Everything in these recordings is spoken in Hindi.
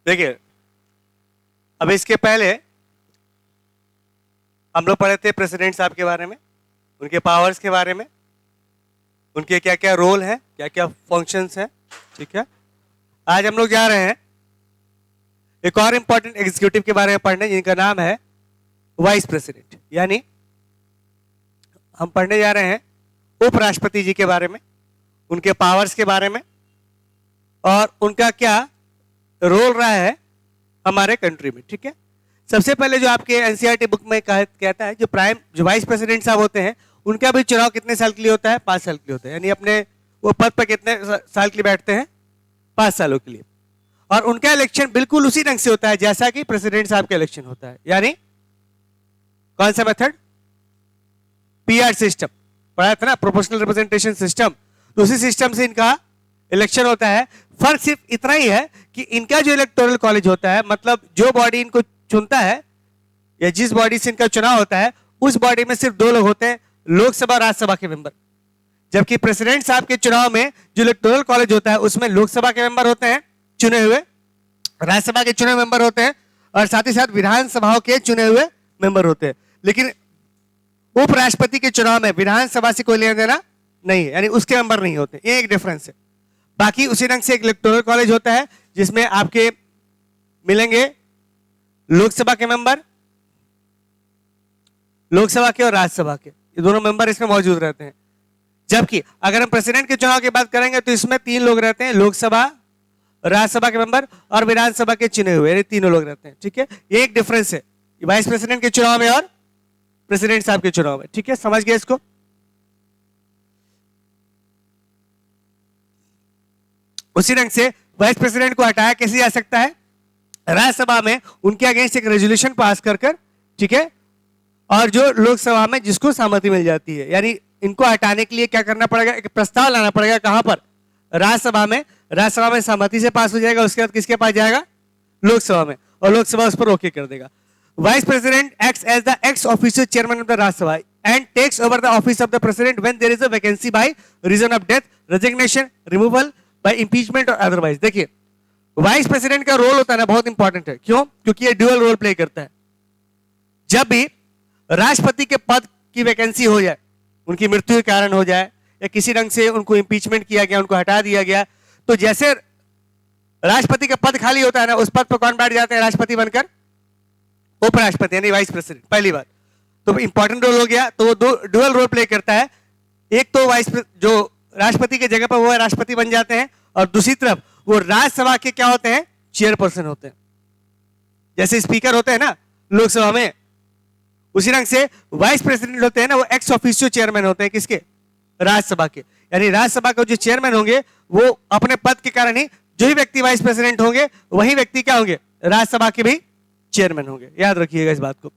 देखिए, अब इसके पहले हम लोग पढ़े थे प्रेसिडेंट साहब के बारे में, उनके पावर्स के बारे में, उनके क्या क्या रोल है, क्या क्या फंक्शंस हैं। ठीक है, आज हम लोग जा रहे हैं एक और इंपॉर्टेंट एग्जीक्यूटिव के बारे में पढ़ने, जिनका नाम है वाइस प्रेसिडेंट। यानी हम पढ़ने जा रहे हैं उपराष्ट्रपति जी के बारे में, उनके पावर्स के बारे में और उनका क्या रोल रहा है हमारे कंट्री में। ठीक है, सबसे पहले जो आपके एनसीईआरटी बुक में कहता है, जो वाइस प्रेसिडेंट साहब होते हैं उनका भी चुनाव कितने साल के लिए होता है? 5 साल के लिए होता है। यानी अपने वो पद पर कितने साल के लिए बैठते हैं? 5 सालों के लिए। और उनका इलेक्शन बिल्कुल उसी ढंग से होता है जैसा कि प्रेसिडेंट साहब का इलेक्शन होता है। यानी कौन सा मेथड? पीआर सिस्टम पढ़ा था ना, प्रोपोर्शनल रिप्रेजेंटेशन सिस्टम। तो उसी सिस्टम से इनका इलेक्शन होता है। फर्क सिर्फ इतना ही है कि इनका जो इलेक्टोरल कॉलेज होता है, मतलब जो बॉडी इनको चुनता है या जिस बॉडी से इनका चुनाव होता है, उस बॉडी में सिर्फ 2 लोग होते हैं, लोकसभा और राज्यसभा के मेंबर। जबकि प्रेसिडेंट साहब के चुनाव में जो इलेक्टोरल कॉलेज होता है उसमें लोकसभा के मेंबर होते हैं चुने हुए, राज्यसभा के चुने मेंबर होते हैं और साथ ही साथ विधानसभाओं के चुने हुए मेंबर होते हैं। लेकिन उपराष्ट्रपति के चुनाव में विधानसभा से कोई लेना देना नहीं है, यानी उसके मेंबर नहीं होते। ये एक डिफरेंस है। बाकी उसी ढंग से एक इलेक्टोरल कॉलेज होता है जिसमें आपके मिलेंगे लोकसभा के मेंबर, लोकसभा के और राज्यसभा के, ये दोनों मेंबर इसमें मौजूद रहते हैं। जबकि अगर हम प्रेसिडेंट के चुनाव की बात करेंगे तो इसमें 3 लोग रहते हैं, लोकसभा, राज्यसभा के मेंबर और विधानसभा के चुने हुए, यानी तीनों लोग रहते हैं। ठीक है, ये एक डिफरेंस है वाइस प्रेसिडेंट के चुनाव में और प्रेसिडेंट साहब के चुनाव में। ठीक है, समझ गए इसको? उसी ढंग से वाइस प्रेसिडेंट को हटाया कैसे जा सकता है? राज्यसभा में उनके अगेंस्ट एक रेजोल्यूशन पास कर कर, ठीक है, और जो लोकसभा में जिसको सहमति मिल जाती है। यानी इनको हटाने के लिए क्या करना पड़ेगा? एक प्रस्ताव लाना पड़ेगा। कहां पर? राज्यसभा में। राज्यसभा में सहमति से पास हो जाएगा, उसके बाद किसके पास जाएगा? लोकसभा में, और लोकसभा उस पर ओके कर देगा। Vice president acts as the ex official chairman of the Rajya Sabha and takes over the office of the president when there is a vacancy by reason of death, resignation, removal by impeachment or otherwise. देखिए, वाइस प्रेसिडेंट का रोल होता है ना, बहुत इंपॉर्टेंट है। क्यों? क्योंकि ये ड्यूअल रोल प्ले करता है। जब भी राष्ट्रपति के पद की वैकेंसी हो जाए, उनकी मृत्यु के कारण हो जाए या किसी ढंग से उनको इंपीचमेंट किया गया, उनको हटा दिया गया, तो जैसे राष्ट्रपति का पद खाली होता है ना, उस पद पर कौन बैठ जाते हैं राष्ट्रपति बनकर? उपराष्ट्रपति, यानी वाइस प्रेसिडेंट। पहली बात तो इंपॉर्टेंट रोल हो गया। तो वो ड्यूअल रोल प्ले करता है। एक तो जो राष्ट्रपति की जगह पर वो राष्ट्रपति बन जाते हैं, और दूसरी तरफ वो राज्यसभा के क्या होते हैं? चेयरपर्सन होते हैं। जैसे स्पीकर होते हैं ना लोकसभा में, उसी ढंग से वाइस प्रेसिडेंट होते हैं ना, वो एक्स ऑफिशियो चेयरमैन होते हैं। किसके? राज्यसभा के। यानी राज्यसभा के जो चेयरमैन होंगे वो अपने पद के कारण ही, जो ही व्यक्ति वाइस प्रेसिडेंट होंगे वही व्यक्ति क्या होंगे? राज्यसभा के भी चेयरमैन होंगे। याद रखिएगा इस बात को।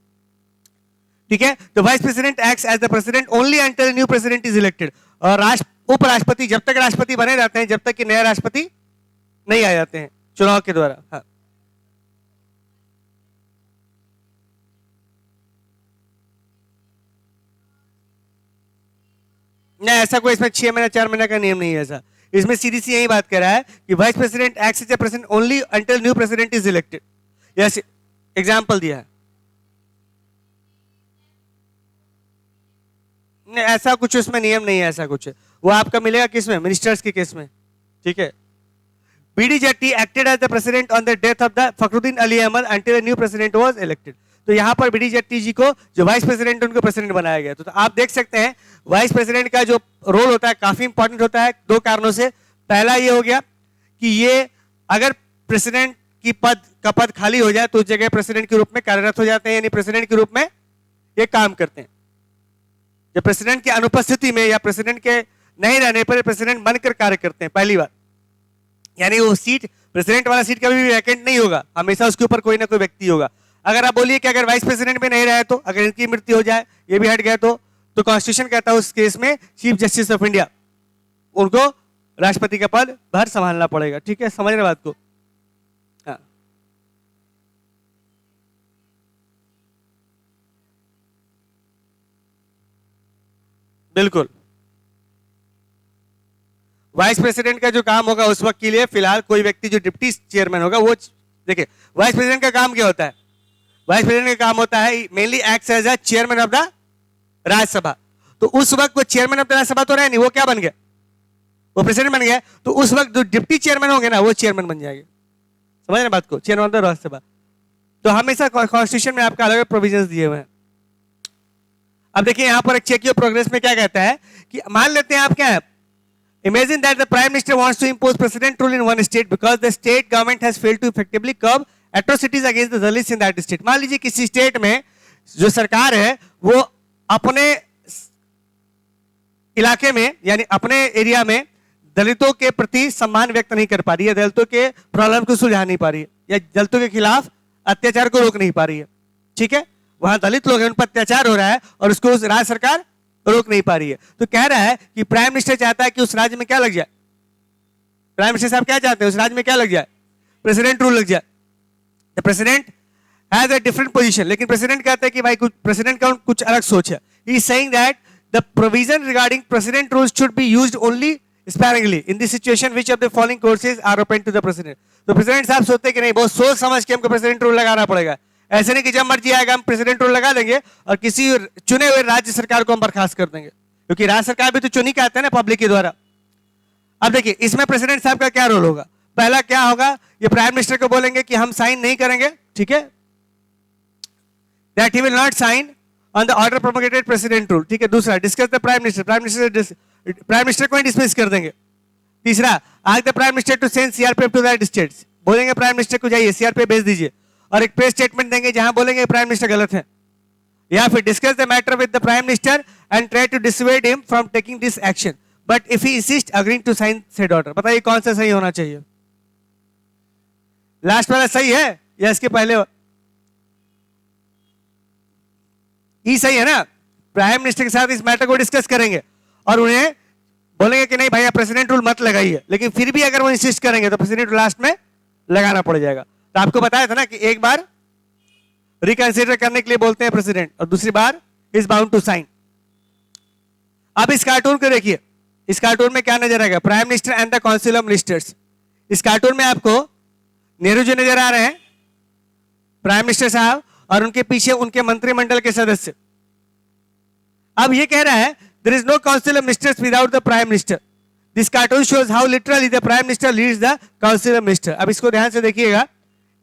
ठीक है, तो vice president acts as the president only until new president is elected. और उपराष्ट्रपति जब तक राष्ट्रपति बने रहते हैं, जब तक कि नए राष्ट्रपति नहीं आ जाते हैं चुनाव के द्वारा। हाँ, नहीं, ऐसा कोई इसमें 6 महीना 4 महीना का नियम नहीं है। ऐसा इसमें सीधी सी यही बात कर रहा है कि vice president acts as a president only until new president is elected. Yes, example दिया है। नहीं, ऐसा कुछ उसमें नियम नहीं है। ऐसा कुछ वो आपका मिलेगा किसमें? मिनिस्टर्स के केस में। ठीक है, B D Jatti acted as the president on the death of the Fakhruddin Ali Ahmed until new president was elected. तो यहां पर बीडी जेट्टी जी को जो वाइस प्रेसिडेंट उनको प्रेसिडेंट बनाया गया। तो आप देख सकते हैं वाइस प्रेसिडेंट का जो रोल होता है काफी इंपॉर्टेंट होता है 2 कारणों से। पहला ये हो गया कि ये अगर प्रेसिडेंट की पद खाली हो जाए तो उस जगह प्रेसिडेंट के रूप में कार्यरत हो जाते हैं, यानी प्रेसिडेंट के रूप में ये काम करते हैं। जब प्रेसिडेंट की अनुपस्थिति में या प्रेसिडेंट के नहीं रहने पर प्रेसिडेंट बनकर कार्य करते हैं। पहली बात, यानी वो सीट, प्रेसिडेंट वाला सीट कभी भी वैकेंट नहीं होगा, हमेशा उसके ऊपर कोई ना कोई व्यक्ति होगा। अगर आप बोलिए कि अगर वाइस प्रेसिडेंट में नहीं रहे तो, अगर इनकी मृत्यु हो जाए, ये भी हट गए तो कॉन्स्टिट्यूशन कहता है उस केस में चीफ जस्टिस ऑफ इंडिया उनको राष्ट्रपति का पद भर संभालना पड़ेगा। ठीक है, समझ रहे बात को? हाँ, बिल्कुल। वाइस प्रेसिडेंट का जो काम होगा उस वक्त के लिए, फिलहाल कोई व्यक्ति जो डिप्टी चेयरमैन होगा वो देखिए वाइस प्रेसिडेंट का काम क्या होता है? वाइस प्रेसिडेंट का काम होता है mainly act as a chairman of the Rajya Sabha. तो उस वक्त वो चेयरमैन ऑफ द राज्यसभा तो रहे नहीं, वो क्या बन गया? वो प्रेसिडेंट बन गया। तो उस वक्त जो डिप्टी चेयरमैन होंगे ना वो चेयरमैन बन जाएंगे। समझ रहे बात को? Chairman of the Rajya Sabha. तो हमेशा कॉन्स्टिट्यूशन में आपका अलग प्रोविजंस दिए हुए हैं। अब देखिए यहां पर एक चेक योर प्रोग्रेस में क्या कहता है कि मान लेते हैं आप क्या है, imagine that the prime minister wants to impose president rule in one state because the state government has failed to effectively curb atrocities against the Dalits in that state। मान लीजिए किसी स्टेट में जो सरकार है वो अपने इलाके में यानी अपने एरिया में दलितों के प्रति सम्मान व्यक्त नहीं कर पा रही है, दलितों के प्रॉब्लम को सुलझा नहीं पा रही है, या दलितों के खिलाफ अत्याचार को रोक नहीं पा रही है। ठीक है, वहां दलित लोग हैं, उन पर अत्याचार हो रहा है और उसको उस राज्य सरकार रोक नहीं पा रही है। तो कह रहा है कि प्राइम मिनिस्टर चाहता है कि उस राज्य में क्या लग जाए? प्राइम मिनिस्टर साहब क्या चाहते हैं? उस राज्य में क्या लग जाए? प्रेसिडेंट रूल लग जाए। The president has a different position. लेकिन प्रेसिडेंट कहते हैं कि भाई प्रेसिडेंट का कुछ अलग सोच है। He is saying that the provision regarding president rules should be used only sparingly in this situation which of the following courses are open to the president. तो प्रेसिडेंट साहब सोचते कि नहीं, बहुत सोच समझ के हमको प्रेसिडेंट रूल लगाना पड़ेगा। ऐसे नहीं कि जब मर्जी आएगा हम प्रेसिडेंट रूल लगा देंगे और किसी चुने हुए राज्य सरकार को हम बर्खास्त कर देंगे, क्योंकि राज्य सरकार भी तो चुनी के आते हैं ना पब्लिक के द्वारा। अब देखिए इसमें प्रेसिडेंट साहब का क्या रोल होगा? पहला क्या होगा, ये प्राइम मिनिस्टर को बोलेंगे कि हम साइन नहीं करेंगे, ठीक है, that he will not sign on the order promulgated president rule. ठीक है। दूसरा, discuss the prime minister, prime minister को ही डिसमिस कर देंगे। तीसरा, ask the prime minister to send CRPF to that states, बोलेंगे प्राइम मिनिस्टर को जाइए सीआरपीएफ भेज दीजिए, और एक प्रेस स्टेटमेंट देंगे जहां बोलेंगे प्राइम मिनिस्टर गलत है। या फिर discuss the matter with the prime minister and try to dissuade him from taking this action, but if he insist agreeing to sign said order. बताइए कौन सा सही होना चाहिए? लास्ट वाला सही है या इसके पहले? ई सही है ना? प्राइम मिनिस्टर के साथ इस मैटर को डिस्कस करेंगे और उन्हें बोलेंगे कि नहीं भैया प्रेसिडेंट रूल मत लगाइए, लेकिन फिर भी अगर वो इंसिस्ट करेंगे तो प्रेसिडेंट रूल लास्ट में लगाना पड़ जाएगा। तो आपको बताया था ना कि एक बार रिकंसीडर करने के लिए बोलते हैं प्रेसिडेंट और दूसरी बार इज बाउंड टू साइन। अब इस कार्टून को देखिए, इस कार्टून में क्या नजर आएगा? Prime minister and the council of ministers. इस कार्टून में आपको नेहरू जी नजर आ रहे हैं, प्राइम मिनिस्टर साहब, और उनके पीछे उनके मंत्रिमंडल के सदस्य। अब ये कह रहा है there is no council of ministers without the prime minister. This cartoon shows how literally the prime minister leads the council of minister. अब इसको ध्यान से देखिएगा,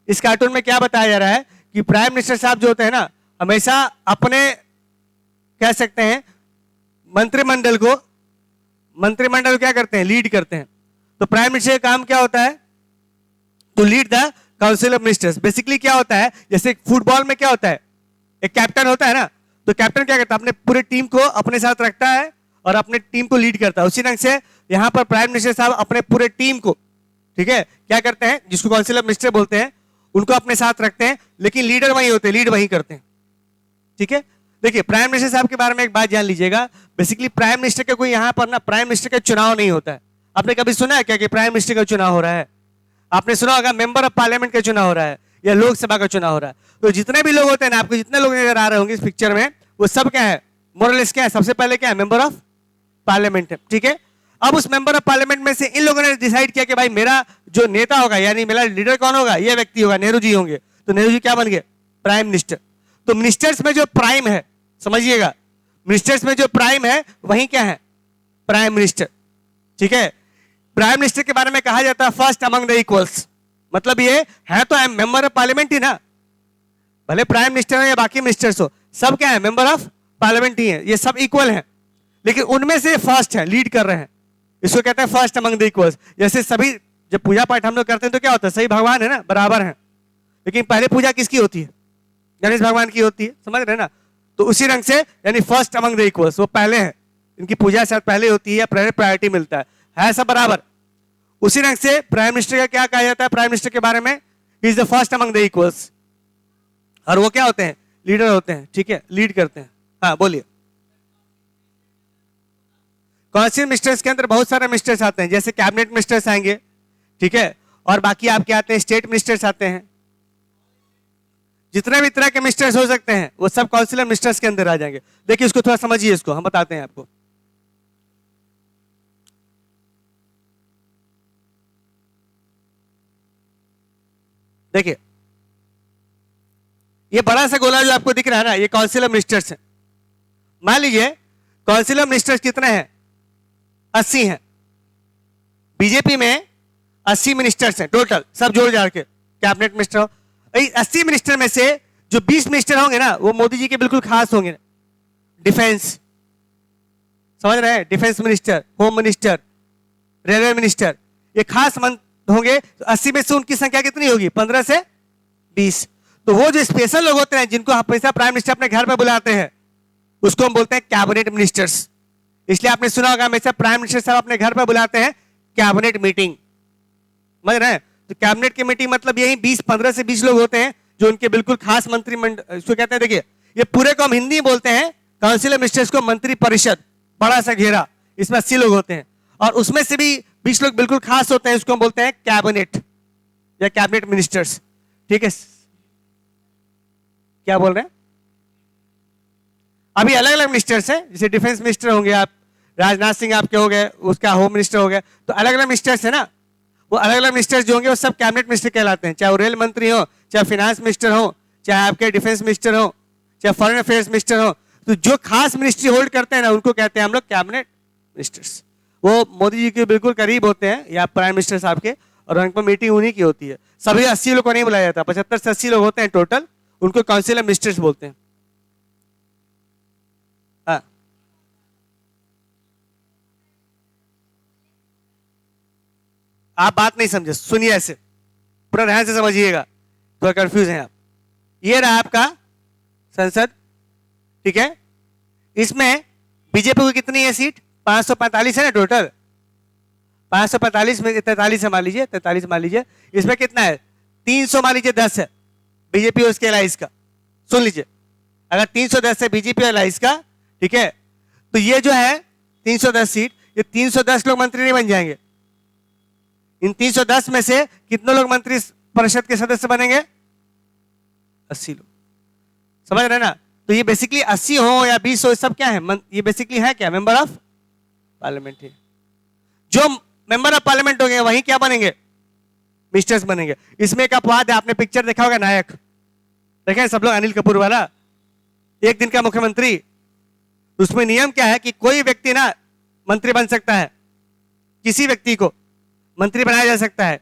इस कार्टून में क्या बताया जा रहा है कि प्राइम मिनिस्टर साहब जो होते हैं ना, हमेशा अपने कह सकते हैं मंत्रिमंडल को क्या करते हैं? लीड करते हैं। तो प्राइम मिनिस्टर का काम क्या होता है? To lead the council of ministers. Basically क्या होता है, जैसे फुटबॉल में क्या होता है, एक कैप्टन होता है ना, तो कैप्टन क्या करता है? अपने पूरे टीम को अपने साथ रखता है और अपने टीम को लीड करता है। उसी ढंग से यहां पर प्राइम मिनिस्टर साहब अपने पूरे टीम को, ठीक है, क्या करते हैं, जिसको काउंसिल ऑफ मिनिस्टर बोलते हैं, उनको अपने साथ रखते हैं, लेकिन लीडर वही होते हैं, लीड वही करते हैं। ठीक है। देखिए प्राइम मिनिस्टर साहब के बारे में एक बात जान लीजिएगा, बेसिकली प्राइम मिनिस्टर का कोई यहां पर ना प्राइम मिनिस्टर का चुनाव नहीं होता है। आपने कभी सुना है क्या कि प्राइम मिनिस्टर का चुनाव हो रहा है? आपने सुना होगा मेंबर ऑफ पार्लियामेंट का चुनाव हो रहा है या लोकसभा का चुनाव हो रहा है। तो जितने भी लोग होते हैं ना, आपको जितने लोग नजर आ रहे होंगे इस पिक्चर में, वो सब क्या है? मोरलेस क्या है? सबसे पहले क्या है? मेंबर ऑफ पार्लियामेंट है। ठीक है। अब उस मेंबर ऑफ पार्लियामेंट में से इन लोगों ने डिसाइड किया कि भाई मेरा जो नेता होगा यानी मेरा लीडर कौन होगा? ये व्यक्ति होगा, नेहरू जी होंगे। तो नेहरू जी क्या बन गए? Prime minister. तो मिनिस्टर्स में जो प्राइम है, समझिएगा, मिनिस्टर्स में जो प्राइम है वही क्या है? Prime minister. ठीक है। प्राइम मिनिस्टर के बारे में कहा जाता है फर्स्ट अमंग द इक्वल्स। मतलब ये है तो मेंबर ऑफ पार्लियामेंट ही ना, भले प्राइम मिनिस्टर हो या बाकी मिनिस्टर्स हो, सब क्या है? मेंबर ऑफ पार्लियामेंट ही है। ये सब इक्वल हैं, लेकिन उनमें से फर्स्ट है, लीड कर रहे हैं। इसको कहते हैं फर्स्ट अमंग द इक्वल्स। जैसे सभी जब पूजा पाठ हम लोग करते हैं तो क्या होता है? सही भगवान है ना, बराबर है, लेकिन पहले पूजा किसकी होती है? गणेश भगवान की होती है। समझ रहे ना? तो उसी रंग से यानी फर्स्ट अमंग द इक्वल्स, वो पहले हैं, इनकी पूजा शायद पहले होती है या प्रायोरिटी मिलता है सब बराबर। उसी रंग से प्राइम मिनिस्टर का क्या कहा जाता है प्राइम मिनिस्टर के बारे में? Is the first among the equals. और वो क्या होते हैं? लीडर होते हैं। ठीक है, लीड करते हैं। हाँ बोलिए। काउंसिल मिनिस्टर्स के अंदर बहुत सारे मिनिस्टर्स आते हैं, जैसे कैबिनेट मिनिस्टर्स आएंगे, ठीक है, और बाकी आपके आते हैं स्टेट मिनिस्टर्स आते हैं। जितने भी तरह के मिनिस्टर्स हो सकते हैं वो सब काउंसिल मिनिस्टर्स के अंदर आ जाएंगे। देखिए इसको थोड़ा समझिए, इसको हम बताते हैं आपको। देखिए ये बड़ा सा गोला जो आपको दिख रहा है ना, ये काउंसिल ऑफ मिनिस्टर्स है। मान लीजिए काउंसिल ऑफ मिनिस्टर्स कितने हैं? 80 हैं। बीजेपी में 80 मिनिस्टर्स हैं टोटल, सब जोड़ जाड़ के कैबिनेट मिनिस्टर हो। 80 मिनिस्टर में से जो 20 मिनिस्टर होंगे ना, वो मोदी जी के बिल्कुल खास होंगे। डिफेंस, समझ रहे हैं? Defence minister, home minister, railway minister, ये खास मंत्री होंगे। तो 80 में से उनकी संख्या कितनी होगी? 15 से 20। तो वो जो स्पेशल लोग होते हैं जिनको हमेशा प्राइम मिनिस्टर अपने घर पे बुलाते हैं, उसको हम बोलते हैं कैबिनेट मिनिस्टर्स। इसलिए आपने सुना होगा हमेशा प्राइम मिनिस्टर साहब अपने घर पे बुलाते हैं कैबिनेट मीटिंग, समझ रहे हैं? तो कैबिनेट की मीटिंग मतलब यही 15 से 20 लोग होते हैं जो उनके बिल्कुल खास मंत्रिमंडल, इसको कहते हैं, देखिए ये पूरे को हम हिंदी में बोलते हैं काउंसिल ऑफ मिनिस्टर्स को मंत्री परिषद, बड़ा सा घेरा, इसमें 80 लोग होते हैं और उसमें से भी 20 लोग बिल्कुल खास होते हैं, इसको हम बोलते हैं कैबिनेट या कैबिनेट मिनिस्टर्स। ठीक है, क्या बोल रहे हैं? अभी अलग अलग मिनिस्टर्स हैं, जैसे डिफेंस मिनिस्टर होंगे आप, राजनाथ सिंह आपके हो गए, उसका होम मिनिस्टर हो गया, तो अलग अलग मिनिस्टर्स है ना। वो अलग अलग मिनिस्टर्स जो होंगे वो सब कैबिनेट मिनिस्टर कहलाते हैं, चाहे वो रेल मंत्री हो, चाहे फिनांस मिनिस्टर हो, चाहे आपके डिफेंस मिनिस्टर हो, चाहे फॉरेन अफेयर्स मिनिस्टर हो। तो जो खास मिनिस्ट्री होल्ड करते हैं ना, उनको कहते हैं हम लोग कैबिनेट मिनिस्टर्स। वो मोदी जी के बिल्कुल करीब होते हैं या प्राइम मिनिस्टर साहब के, और उनको मीटिंग उन्हीं की होती है। सभी 80 लोग को नहीं बुलाया जाता, 75 से 80 लोग होते हैं टोटल, उनको काउंसिल ऑफ मिनिस्टर्स बोलते हैं। हाँ, आप बात नहीं समझे, सुनिए ऐसे, पूरा ध्यान से समझिएगा, थोड़ा कंफ्यूज हैं आप। ये रहा आपका संसद, ठीक है? इसमें बीजेपी को कितनी है सीट? 545 है ना टोटल। 545 में 43 मान लीजिए, 43 मान लीजिए, इसमें कितना है? 300 मान लीजिए 10 है बीजेपी और उसके अलाइंस का। सुन लीजिए, अगर 310 है बीजेपी और अलाइंस का, ठीक है, तो ये जो है 310 सीट, ये 310 लोग मंत्री नहीं बन जाएंगे। इन 310 में से कितने लोग मंत्री परिषद के सदस्य बनेंगे? 80 लोग, समझ रहे ना? तो ये बेसिकली 80 हो या 20 हो, सब क्या है? ये बेसिकली है क्या? मेंबर ऑफ पार्लियामेंट है। जो मेंबर ऑफ पार्लियामेंट हो गए वही क्या बनेंगे? मिनिस्टर्स बनेंगे। इसमें एक अपवाद है, आपने पिक्चर देखा होगा नायक, देखें सब लोग, अनिल कपूर वाला, एक दिन का मुख्यमंत्री। उसमें नियम क्या है कि कोई व्यक्ति ना मंत्री बन सकता है, किसी व्यक्ति को मंत्री बनाया जा सकता है।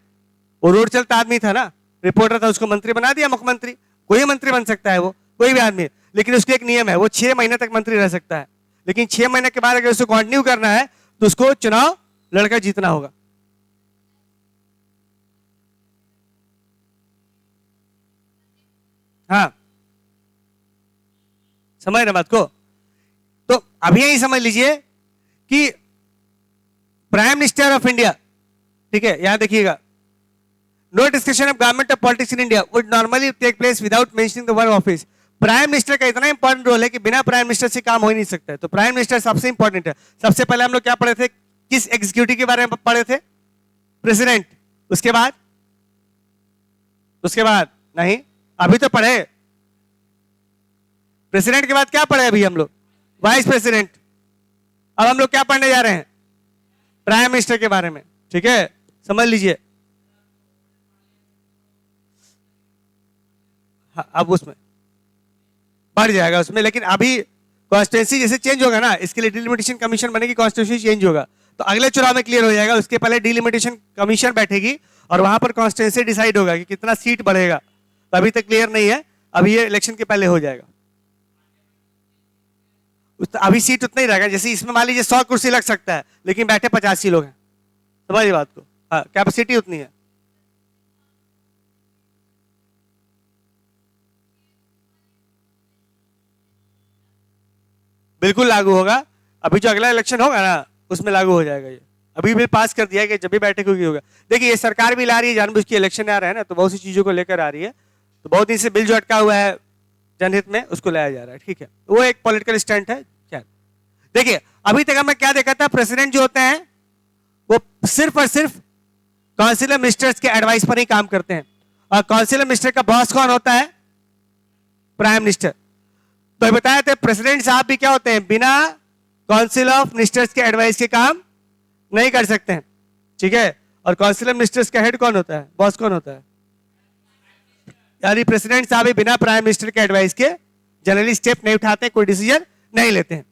वो रोड चलता आदमी था ना, रिपोर्टर था, उसको मंत्री बना दिया मुख्यमंत्री। कोई मंत्री बन सकता है, वो कोई भी आदमी, लेकिन उसके एक नियम है, वो 6 महीने तक मंत्री रह सकता है। लेकिन 6 महीने के बाद अगर उसको कंटिन्यू करना है तो उसको चुनाव लड़कर जीतना होगा। हाँ, समझ रहे बात को? तो अभी यही समझ लीजिए कि प्राइम मिनिस्टर ऑफ इंडिया, ठीक है, यहां देखिएगा, no discussion of government of politics in India would normally take place without mentioning the word office. Prime minister का इतना इंपॉर्टेंट रोल है कि बिना प्राइम मिनिस्टर से काम हो ही नहीं सकता है। तो प्राइम मिनिस्टर सबसे इंपॉर्टेंट है। सबसे पहले हम लोग क्या पढ़े थे? किस एग्जीक्यूटिव के बारे में पढ़े थे? प्रेसिडेंट। उसके बाद नहीं, अभी तो पढ़े। प्रेसिडेंट के बाद क्या पढ़े अभी हम लोग? Vice president. अब हम लोग क्या पढ़ने जा रहे हैं? प्राइम मिनिस्टर के बारे में, ठीक है, समझ लीजिए। हाँ, अब उसमें बढ़ जाएगा उसमें, लेकिन अभी कॉन्स्टिट्यूंसी जैसे चेंज होगा ना, इसके लिए डिलिमिटेशन कमीशन बनेगी, कॉन्स्टिट्यूंसी चेंज होगा, तो अगले चुनाव में क्लियर हो जाएगा। उसके पहले डिलिमिटेशन कमीशन बैठेगी और वहां पर कॉन्स्टिट्यूंसी डिसाइड होगा कि कितना सीट बढ़ेगा। तो अभी तक क्लियर नहीं है, अभी ये इलेक्शन के पहले हो जाएगा। अभी सीट उतना ही रहेगा, जैसे इसमें मान लीजिए 100 कुर्सी लग सकता है, लेकिन बैठे 85 लोग हैं, समझिए बात को। हाँ, कैपेसिटी उतनी है। बिल्कुल लागू होगा। अभी जो अगला इलेक्शन होगा ना, उसमें लागू हो जाएगा ये। अभी बिल पास कर दिया कि जब भी बैठक होगी होगा। देखिए ये सरकार भी ला रही है, जानबूझ के इलेक्शन आ रहा है ना, तो बहुत सी चीजों को लेकर आ रही है। तो बहुत दिन से बिल जो अटका हुआ है जनहित में, उसको लाया जा रहा है, ठीक है, वो एक पॉलिटिकल स्टंट है। क्या देखिए, अभी तक मैं क्या देखा था, प्रेसिडेंट जो होते हैं वो सिर्फ और सिर्फ काउंसिल ऑफ मिनिस्टर्स के एडवाइस पर ही काम करते हैं। और काउंसिल ऑफ मिनिस्टर का बॉस कौन होता है? Prime minister. तो बताया थे प्रेसिडेंट साहब भी क्या होते हैं, बिना काउंसिल ऑफ मिनिस्टर्स के एडवाइस के काम नहीं कर सकते हैं, ठीक है। और काउंसिल ऑफ मिनिस्टर्स का हेड कौन होता है? बॉस कौन होता है? यानी प्रेसिडेंट साहब भी बिना प्राइम मिनिस्टर के एडवाइस के जनरली स्टेप नहीं उठाते, कोई डिसीजन नहीं लेते हैं।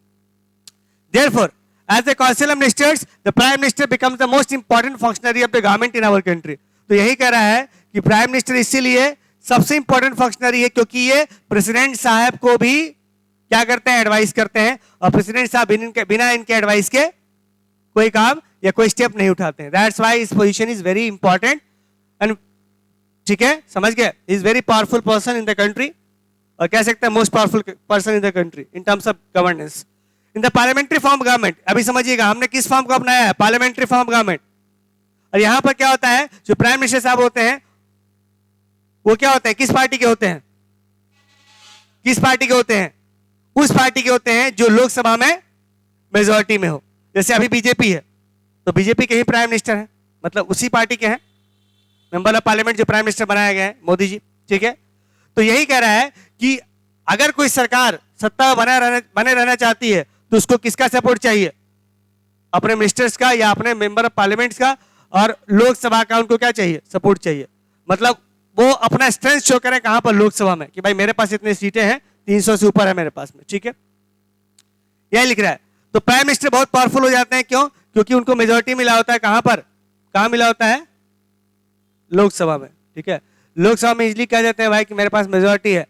Therefore, as the Council of Ministers, the Prime Minister becomes the most important functionary of the government in our country. तो यही कह रहा है कि प्राइम मिनिस्टर इसीलिए सबसे इंपॉर्टेंट फंक्शनरी है क्योंकि ये प्रेसिडेंट साहब को भी क्या करते हैं, एडवाइस करते हैं, और प्रेसिडेंट साहब बिना इनके एडवाइस के कोई काम या कोई स्टेप नहीं उठाते हैं। That's why his position is very important and ठीक है, समझ गए, is very powerful person in the country, और कह सकते हैं most powerful person in the country in terms of governance. In the parliamentary form government, अभी समझिएगा हमने किस फॉर्म को अपनाया है, पार्लियामेंट्री फॉर्म गवर्नमेंट। और यहां पर क्या होता है, जो प्राइम मिनिस्टर साहब होते हैं वो क्या होते हैं, किस पार्टी के होते हैं, किस पार्टी के होते हैं, उस पार्टी के होते हैं जो लोकसभा में मेजोरिटी में हो। जैसे अभी बीजेपी है तो बीजेपी के ही प्राइम मिनिस्टर है, मतलब उसी पार्टी के हैं मेंबर ऑफ पार्लियामेंट जो प्राइम मिनिस्टर बनाया गया है, मोदी जी, ठीक है। तो यही कह रहा है कि अगर कोई सरकार सत्ता में बने रहना चाहती है तो उसको किसका सपोर्ट चाहिए, अपने मिनिस्टर्स का या अपने मेंबर ऑफ पार्लियामेंट का, और लोकसभा का उनको क्या चाहिए, सपोर्ट चाहिए। मतलब वो अपना स्ट्रेंथ शो करें कहां पर, लोकसभा में, कि भाई मेरे पास इतनी सीटें हैं, 300 से ऊपर है मेरे पास में, ठीक है, यही लिख रहा है। तो प्राइम मिनिस्टर बहुत पावरफुल हो जाते हैं, क्यों, क्योंकि उनको मेजोरिटी मिला होता है, कहां पर, कहां मिला होता है, लोकसभा में, ठीक है। लोकसभा में इजली कह देते हैं भाई कि मेरे पास मेजोरिटी है।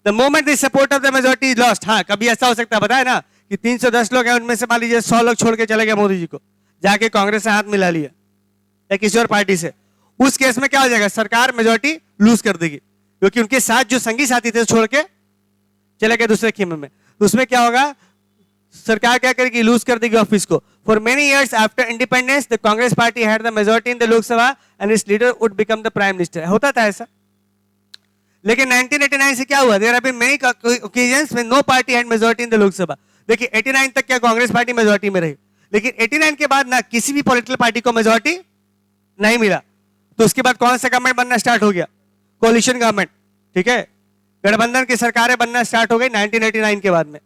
The moment the support of the majority is lost, हाँ कभी ऐसा हो सकता है, पता है ना, कि 310 लोग हैं, उनमें से मान लीजिए 100 लोग छोड़ के चले गए मोदी जी को, जाके कांग्रेस से हाथ मिला लिया या किसी और पार्टी से, उस केस में क्या हो जाएगा, सरकार मेजोरिटी लूज कर देगी, क्योंकि उनके साथ जो संगी साथी थे छोड़ के चले गए दूसरे खेमे में। तो उसमें क्या होगा, सरकार क्या करेगी, लूज कर देगी ऑफिस को। For many years after independence the Congress party had the majority in the Lok Sabha and its leader would become the prime minister, होता था ऐसा। लेकिन 1989 से क्या हुआ, there have been many occasions when no party had majority in the Lok Sabha. देखिए 89 तक क्या कांग्रेस पार्टी मेजॉरिटी में रही, लेकिन 89 के बाद ना किसी भी पॉलिटिकल पार्टी को मेजॉरिटी नहीं मिला। तो उसके बाद कौन सा गवर्नमेंट बनना स्टार्ट हो गया, कोलिशन गवर्नमेंट, ठीक है, गठबंधन की सरकारें बनना स्टार्ट हो गई 1989 के बाद में।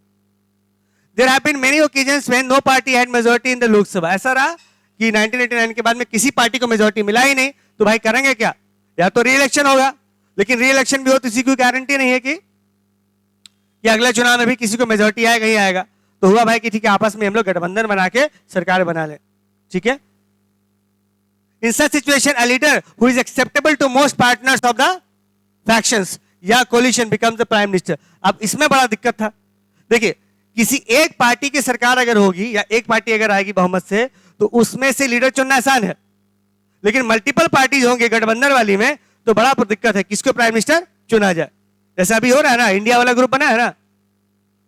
There have been many occasions when no party had majority in the Lok Sabha, ऐसा रहा कि 1989 के बाद में किसी पार्टी को मेजॉरिटी मिला ही नहीं, तो भाई करेंगे क्या, या तो री इलेक्शन होगा, लेकिन री इलेक्शन भी हो तो किसी को गारंटी नहीं है कि अगले चुनाव में भी किसी को मेजॉरिटी आएगा ही आएगा। तो हुआ भाई कि ठीक है, आपस में हम लोग गठबंधन बना के सरकार बना ले, ठीक है। In such situation a leader who is acceptable to most partners of the factions या coalition becomes the prime minister. अब इसमें बड़ा दिक्कत था, देखिए किसी एक पार्टी की सरकार अगर होगी या एक पार्टी अगर आएगी बहुमत से, तो उसमें से लीडर चुनना आसान है, लेकिन मल्टीपल पार्टीज होंगे गठबंधन वाली में तो बड़ा दिक्कत है किसको प्राइम मिनिस्टर चुना जाए। जैसे अभी हो रहा है ना, इंडिया वाला ग्रुप बना है ना,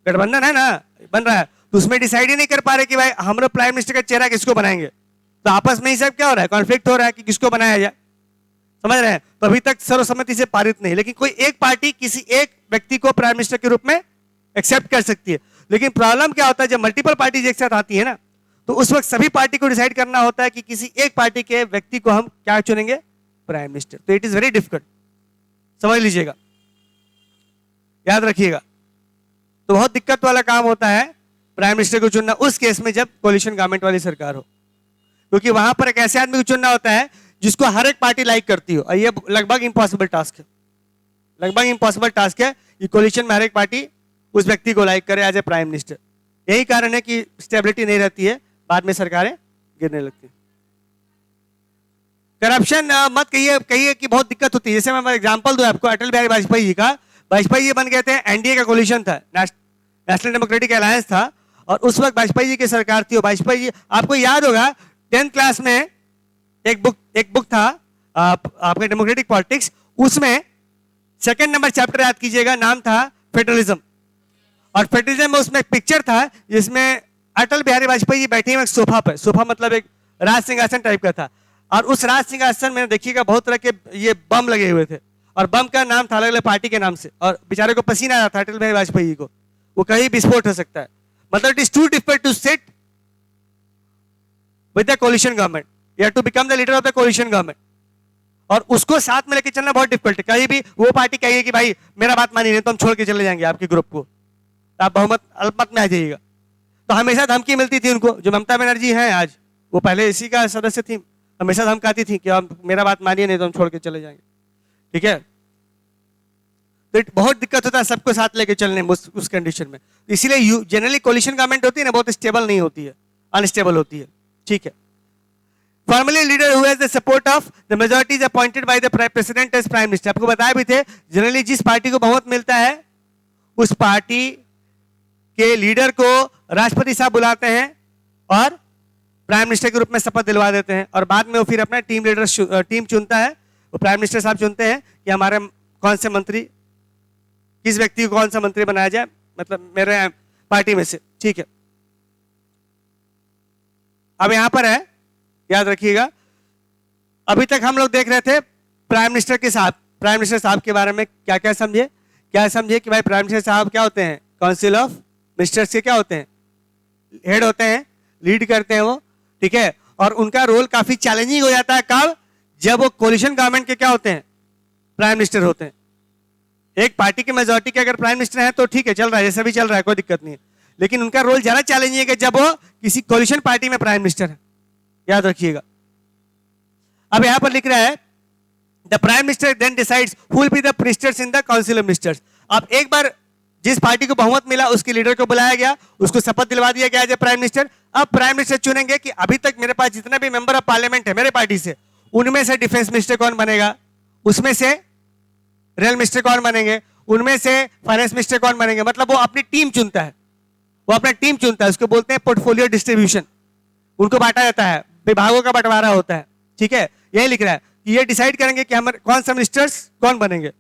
गठबंधन है ना, बन रहा है, तो उसमें डिसाइड ही नहीं कर पा रहे कि भाई हम लोग प्राइम मिनिस्टर का चेहरा किसको बनाएंगे। तो आपस में ही सब क्या हो रहा है, कॉन्फ्लिक्ट हो रहा है कि किसको बनाया जाए, समझ रहे हैं। तो अभी तक सर्वसम्मति से पारित नहीं, लेकिन कोई एक पार्टी किसी एक व्यक्ति को प्राइम मिनिस्टर के रूप में एक्सेप्ट कर सकती है। लेकिन प्रॉब्लम क्या होता है, जब मल्टीपल पार्टीज एक साथ आती है ना, तो उस वक्त सभी पार्टी को डिसाइड करना होता है कि किसी एक पार्टी के व्यक्ति को हम क्या चुनेंगे, प्राइम मिनिस्टर। तो इट इज वेरी डिफिकल्ट, समझ लीजिएगा, याद रखिएगा। तो बहुत दिक्कत वाला काम होता है प्राइम मिनिस्टर को चुनना उस केस में जब कोलिशन गवर्नमेंट वाली सरकार हो, क्योंकि वहां पर एक ऐसे आदमी को चुनना होता है जिसको हर एक पार्टी लाइक करती हो, और ये लगभग इंपॉसिबल टास्क है, लगभग इंपॉसिबल टास्क है कि कोलिशन में हर एक पार्टी उस व्यक्ति को लाइक करे एज ए प्राइम मिनिस्टर। यही कारण है कि स्टेबिलिटी नहीं रहती है, बाद में सरकारें गिरने लगती है। करप्शन मत कहिए कि बहुत दिक्कत होती है। जैसे मैं एग्जांपल दूं आपको, अटल बिहारी वाजपेयी जी का, वाजपेयी जी बन गए थे, एनडीए का कोलिशन था, नेशनल डेमोक्रेटिक अलायंस था, और उस वक्त वाजपेयी जी की सरकार थी। और वाजपेयी जी, आपको याद होगा 10th क्लास में एक बुक था आपका डेमोक्रेटिक पॉलिटिक्स, उसमें 2nd नंबर चैप्टर याद कीजिएगा, नाम था फेडरलिज्म। और फेडरलिज्म में उसमें एक पिक्चर था जिसमें अटल बिहारी वाजपेयी जी बैठे हुए एक सोफा पर, सोफा मतलब एक राज सिंहासन टाइप का था, और उस राज सिंहासन में देखिएगा बहुत तरह के ये बम लगे हुए थे, और बम का नाम था अलग अलग पार्टी के नाम से, और बेचारे को पसीना आ रहा था अटल बिहारी वाजपेयी जी को, वो कहीं विस्फोट हो सकता है। मतलब it is too difficult to sit with the coalition government, you have to become the leader of the coalition government, और उसको साथ में लेके चलना बहुत डिफिकल्ट है। कहीं भी वो पार्टी कहिए कि भाई मेरा बात मानी नहीं तो हम छोड़ के चले जाएंगे आपके ग्रुप को, आप बहुमत अल्पमत में आ जाइएगा। तो हमेशा धमकी मिलती थी उनको, जो ममता बनर्जी हैं आज, वो पहले इसी का सदस्य थी, हमेशा धमकाती थी कि आप मेरा बात मानिए नहीं तो हम छोड़ के चले जाएंगे, ठीक है। तो बहुत दिक्कत होता है सबको साथ लेके चलने में उस कंडीशन में। इसीलिए जनरली कोलिशन गवर्नमेंट होती है ना, बहुत स्टेबल नहीं होती है, अनस्टेबल होती है। ठीक है। Formally leader who has the support of the majority is appointed by the president as prime minister. आपको बताया भी थे, जनरली जिस पार्टी को बहुमत मिलता है उस पार्टी के लीडर को राष्ट्रपति साहब बुलाते हैं और प्राइम मिनिस्टर के रूप में शपथ दिलवा देते हैं, और बाद में वो फिर अपना टीम चुनता है। वो प्राइम मिनिस्टर साहब चुनते हैं कि हमारे कौन से मंत्री, किस व्यक्ति को कौन सा मंत्री बनाया जाए, मतलब मेरे पार्टी में से। ठीक है। अब यहां पर है, याद रखिएगा, अभी तक हम लोग देख रहे थे प्राइम मिनिस्टर साहब के बारे में क्या क्या समझे कि भाई प्राइम मिनिस्टर साहब क्या होते हैं, काउंसिल ऑफ मिनिस्टर्स के क्या होते हैं, हेड होते हैं, लीड करते हैं वो। ठीक है। और उनका रोल काफी चैलेंजिंग हो जाता है कब, जब वो कोलिशन गवर्नमेंट के क्या होते हैं, प्राइम मिनिस्टर होते हैं। एक पार्टी की मेजॉरिटी के अगर प्राइम मिनिस्टर है तो ठीक है, चल रहा है, जैसा भी चल रहा है, कोई दिक्कत नहीं है। लेकिन उनका रोल ज्यादा चैलेंजिंग है जब वो किसी कोलिशन पार्टी में प्राइम मिनिस्टर है, याद रखिएगा। अब यहां पर लिख रहा है the prime minister then decides who will be the ministers in the council of ministers. अब एक बार जिस पार्टी को बहुमत मिला उसके लीडर को बुलाया गया, उसको शपथ दिलवा दिया गया एज ए प्राइम मिनिस्टर। अब प्राइम मिनिस्टर चुनेंगे कि अभी तक मेरे पास जितना भी मेंबर ऑफ पार्लियामेंट है मेरे पार्टी से, उनमें से डिफेंस मिनिस्टर कौन बनेगा, उसमें से रेल मिनिस्टर कौन बनेंगे, उनमें से फाइनेंस मिनिस्टर कौन बनेंगे। मतलब वो अपनी टीम चुनता है, उसको बोलते हैं पोर्टफोलियो डिस्ट्रीब्यूशन। उनको बांटा जाता है, विभागों का बंटवारा होता है। ठीक है। यही लिख रहा है कि ये डिसाइड करेंगे कि हमारे कौन सा मिनिस्टर्स कौन बनेंगे।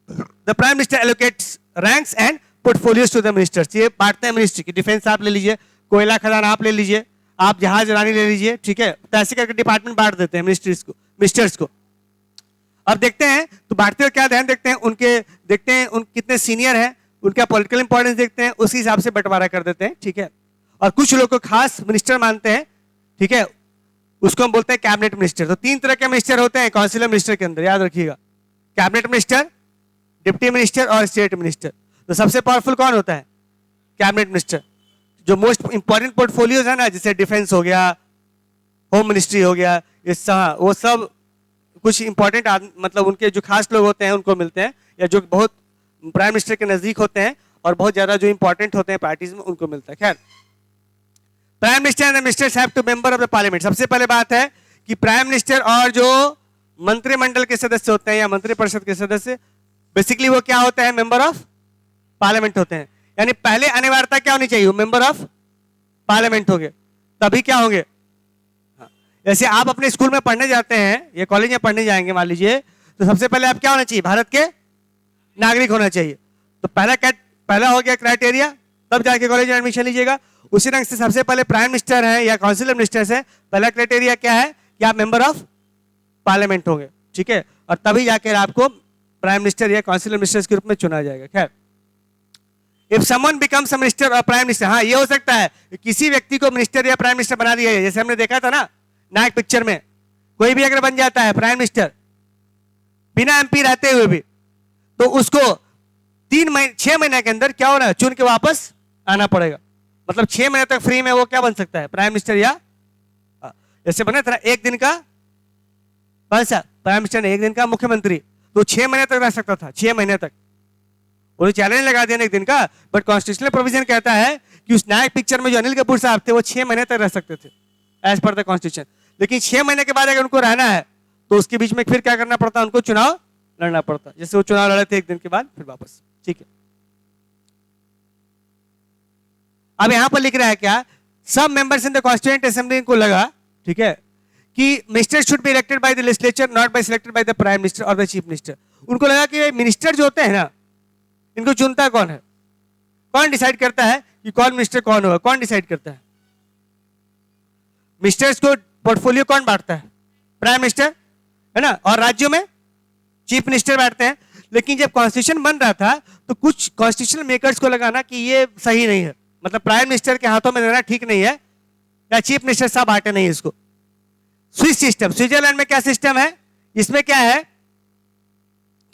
The prime minister allocates ranks and portfolios to the ministers. ये बांटते हैं मिनिस्ट्री की, डिफेंस आप ले लीजिए, कोयला खदान आप ले लीजिए, आप जहाज रानी ले लीजिए। ठीक है। तो ऐसे करके डिपार्टमेंट बांट देते हैं मिनिस्टर्स को। अब देखते हैं तो बांटते हुए क्या ध्यान देखते हैं, देखते हैं उन कितने सीनियर हैं, उनका पॉलिटिकल इंपॉर्टेंस देखते हैं, उसी हिसाब से बंटवारा कर देते हैं। ठीक है। और कुछ लोग को खास मिनिस्टर मानते हैं। ठीक है। उसको हम बोलते हैं कैबिनेट मिनिस्टर। तो 3 तरह के मिनिस्टर होते हैं काउंसिल ऑफ मिनिस्टर के अंदर, याद रखिएगा, कैबिनेट मिनिस्टर, डिप्टी मिनिस्टर और स्टेट मिनिस्टर। तो सबसे पावरफुल कौन होता है, कैबिनेट मिनिस्टर। जो मोस्ट इंपॉर्टेंट पोर्टफोलियोज है ना, जैसे डिफेंस हो गया, होम मिनिस्ट्री हो गया, वो सब कुछ इंपॉर्टेंट मतलब उनके जो खास लोग होते हैं उनको मिलते हैं, या जो बहुत प्राइम मिनिस्टर के नजदीक होते हैं और बहुत ज्यादा जो इंपॉर्टेंट होते हैं पार्टीज में, उनको मिलता है। खैर, prime minister and the ministers have to member of the parliament. सबसे पहले बात है कि प्राइम मिनिस्टर और जो मंत्रिमंडल के सदस्य होते हैं या मंत्रिपरिषद के सदस्य, बेसिकली वो क्या होते हैं, मेंबर ऑफ पार्लियामेंट होते हैं। यानी पहले अनिवार्यता क्या होनी चाहिए, मेंबर ऑफ पार्लियामेंट होंगे, तभी क्या होंगे। जैसे आप अपने स्कूल में पढ़ने जाते हैं या कॉलेज में पढ़ने जाएंगे मान लीजिए, तो सबसे पहले आप क्या होना चाहिए, भारत के नागरिक होना चाहिए। तो पहला हो गया क्राइटेरिया, तब जाके कॉलेज में एडमिशन लीजिएगा। उसी ढंग से सबसे पहले प्राइम मिनिस्टर है या काउंसिल ऑफ मिनिस्टर्स है, पहला क्राइटेरिया क्या है कि आप मेंबर ऑफ पार्लियामेंट होंगे। ठीक है। और तभी जाकर आपको प्राइम मिनिस्टर या काउंसिल ऑफ मिनिस्टर्स के रूप में चुना जाएगा। खैर, if someone becomes a minister और प्राइम मिनिस्टर, हाँ ये हो सकता है कि किसी व्यक्ति को मिनिस्टर या प्राइम मिनिस्टर बना दिया जाए। जैसे हमने देखा था ना नायक पिक्चर में, कोई भी अगर बन जाता है प्राइम मिनिस्टर बिना एमपी रहते हुए भी, तो उसको 6 महीने के अंदर क्या होना है, चुन के वापस आना पड़ेगा। मतलब 6 महीने तक फ्री में वो क्या बन सकता है, प्राइम मिनिस्टर। या जैसे बना था एक दिन का प्राइम मिनिस्टर ने, एक दिन का मुख्यमंत्री, तो 6 महीने तक रह सकता था, 6 महीने तक। वो चैलेंज लगा दिया एक दिन का, बट कॉन्स्टिट्यूशनल प्रोविजन कहता है कि उस नायक पिक्चर में जो अनिल कपूर साहब थे वो 6 महीने तक रह सकते थे एज पर द कॉन्स्टिट्यूशन। लेकिन 6 महीने के बाद अगर उनको रहना है तो उसके बीच में फिर क्या करना पड़ता, उनको चुनाव लड़ना पड़ता। जैसे वो चुनाव लड़े थे एक दिन के बाद फिर वापस। ठीक है। अब यहां पर लिख रहा है क्या, सब members in the constituent assembly को लगा, ठीक है, कि minister should be elected by the legislature not by selected by the prime minister और द चीफ मिनिस्टर। उनको लगा कि मिनिस्टर जो होते हैं ना, इनको चुनता कौन है, कौन डिसाइड करता है कि कौन मिनिस्टर कौन होगा, कौन डिसाइड करता है। मिनिस्टर्स को पोर्टफोलियो कौन बांटता है, प्राइम मिनिस्टर है ना, और राज्यों में चीफ मिनिस्टर बैठते हैं। लेकिन जब कॉन्स्टिट्यूशन बन रहा था तो कुछ कॉन्स्टिट्यूशनल मेकर्स को लगाना कि ये सही नहीं है, मतलब प्राइम मिनिस्टर के हाथों में देना ठीक नहीं है, या चीफ मिनिस्टर साहब बांटे नहीं इसको। स्विस सिस्टम, स्विट्जरलैंड में क्या सिस्टम है, इसमें क्या है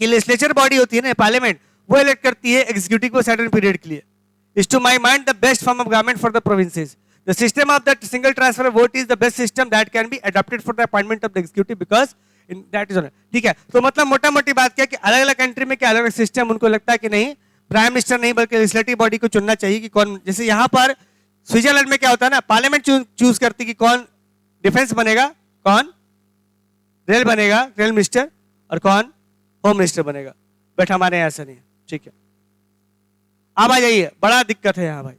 कि लेजिस्लेचर बॉडी होती है ना, पार्लियामेंट, वो इलेक्ट करती है एग्जीक्यूटिव को सर्टेन पीरियड के लिए। Is to my mind the best form of government for the provinces. The system of that single transfer vote is the best system that can be adopted for the appointment of the executive because that is, ठीक है। तो मतलब मोटा मोटी बात क्या है कि अलग अलग कंट्री में क्या अलग अलग सिस्टम, उनको लगता है कि नहीं प्राइम मिनिस्टर नहीं बल्कि लेजिस्लेटिव बॉडी को चुनना चाहिए कि कौन, जैसे यहाँ पर स्विट्जरलैंड में क्या होता है ना, पार्लियामेंट चूज करती कि कौन डिफेंस बनेगा, कौन रेल बनेगा, रेल मिनिस्टर, और कौन होम मिनिस्टर बनेगा। बट हमारे यहाँ ऐसा नहीं है, ठीक है। अब आ जाइए, बड़ा दिक्कत है यहाँ भाई,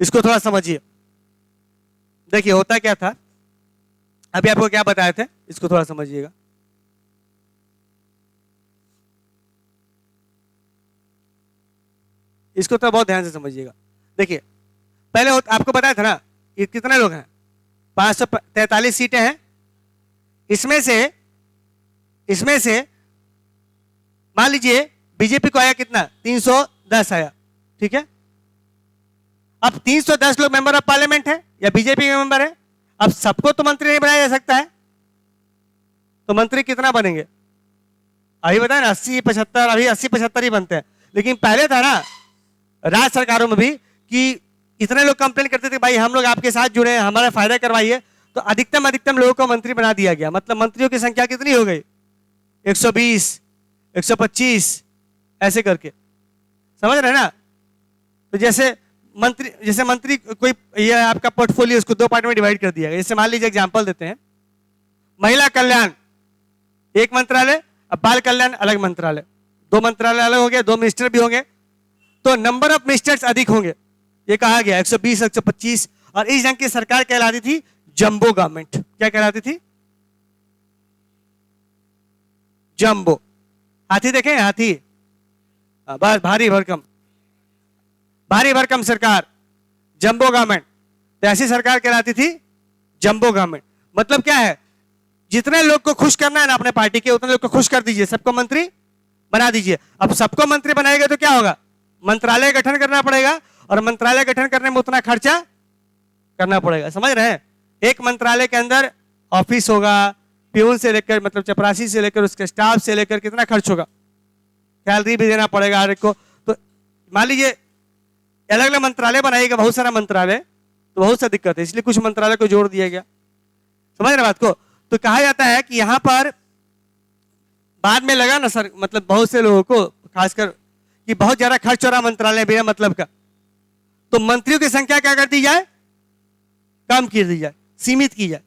इसको थोड़ा समझिए। देखिए होता क्या था, अभी आपको क्या बताए थे, इसको थोड़ा समझिएगा। इसको तो बहुत ध्यान से समझिएगा। देखिए पहले आपको बताया था ना, ये कितने लोग हैं, 543 सीटें हैं। इसमें से मान लीजिए बीजेपी को आया कितना, 310 आया, ठीक है। अब 310 लोग मेंबर ऑफ पार्लियामेंट है या बीजेपी के मेंबर है। अब सबको तो मंत्री नहीं बनाया जा सकता है, तो मंत्री कितना बनेंगे, अभी बताए ना 80-75, अभी 80-75 ही बनते हैं। लेकिन पहले था ना राज्य सरकारों में भी कि इतने लोग कंप्लेन करते थे भाई हम लोग आपके साथ जुड़े हैं, हमारा फायदा करवाइए, तो अधिकतम लोगों को मंत्री बना दिया गया। मतलब मंत्रियों की संख्या कितनी हो गई, 120, 125 ऐसे करके, समझ रहे हैं ना। तो जैसे मंत्री कोई, ये आपका पोर्टफोलियो, उसको 2 पार्ट में डिवाइड कर दिया गया। जैसे मान लीजिए एग्जांपल देते हैं, महिला कल्याण एक मंत्रालय, अब बाल कल्याण अलग मंत्रालय, 2 मंत्रालय अलग हो गए, 2 मिनिस्टर भी होंगे, तो नंबर ऑफ मिनिस्टर्स अधिक होंगे, ये कहा गया 120, 125। और इस ढंग की सरकार कहलाती थी जंबो गवर्नमेंट। क्या कहलाती थी, जंबो। हाथी देखें, हाथी, बस भारी भरकम सरकार, जंबो गवर्नमेंट। तो ऐसी सरकार कहलाती थी जंबो गवर्नमेंट। मतलब क्या है, जितने लोग को खुश करना है ना अपने पार्टी के, उतने लोग को खुश कर दीजिए, सबको मंत्री बना दीजिए। अब सबको मंत्री बनाएगा तो क्या होगा, मंत्रालय गठन करना पड़ेगा, और मंत्रालय गठन करने में उतना खर्चा करना पड़ेगा, समझ रहे हैं। एक मंत्रालय के अंदर ऑफिस होगा, प्यून से लेकर, मतलब चपरासी से लेकर उसके स्टाफ से लेकर कितना खर्च होगा, सैलरी भी देना पड़ेगा हर एक को। तो मान लीजिए अलग अलग मंत्रालय बनाएगा, बहुत सारा मंत्रालय, तो बहुत सा दिक्कत है, इसलिए कुछ मंत्रालय को जोड़ दिया गया, समझ रहे बात को। तो कहा जाता है कि यहां पर बाद में लगा ना सर, मतलब बहुत से लोगों को खासकर कि बहुत ज्यादा खर्च हो रहा मंत्रालय बिना मतलब का, तो मंत्रियों की संख्या क्या कर दी जाए, कम कर दी जाए, सीमित की जाए।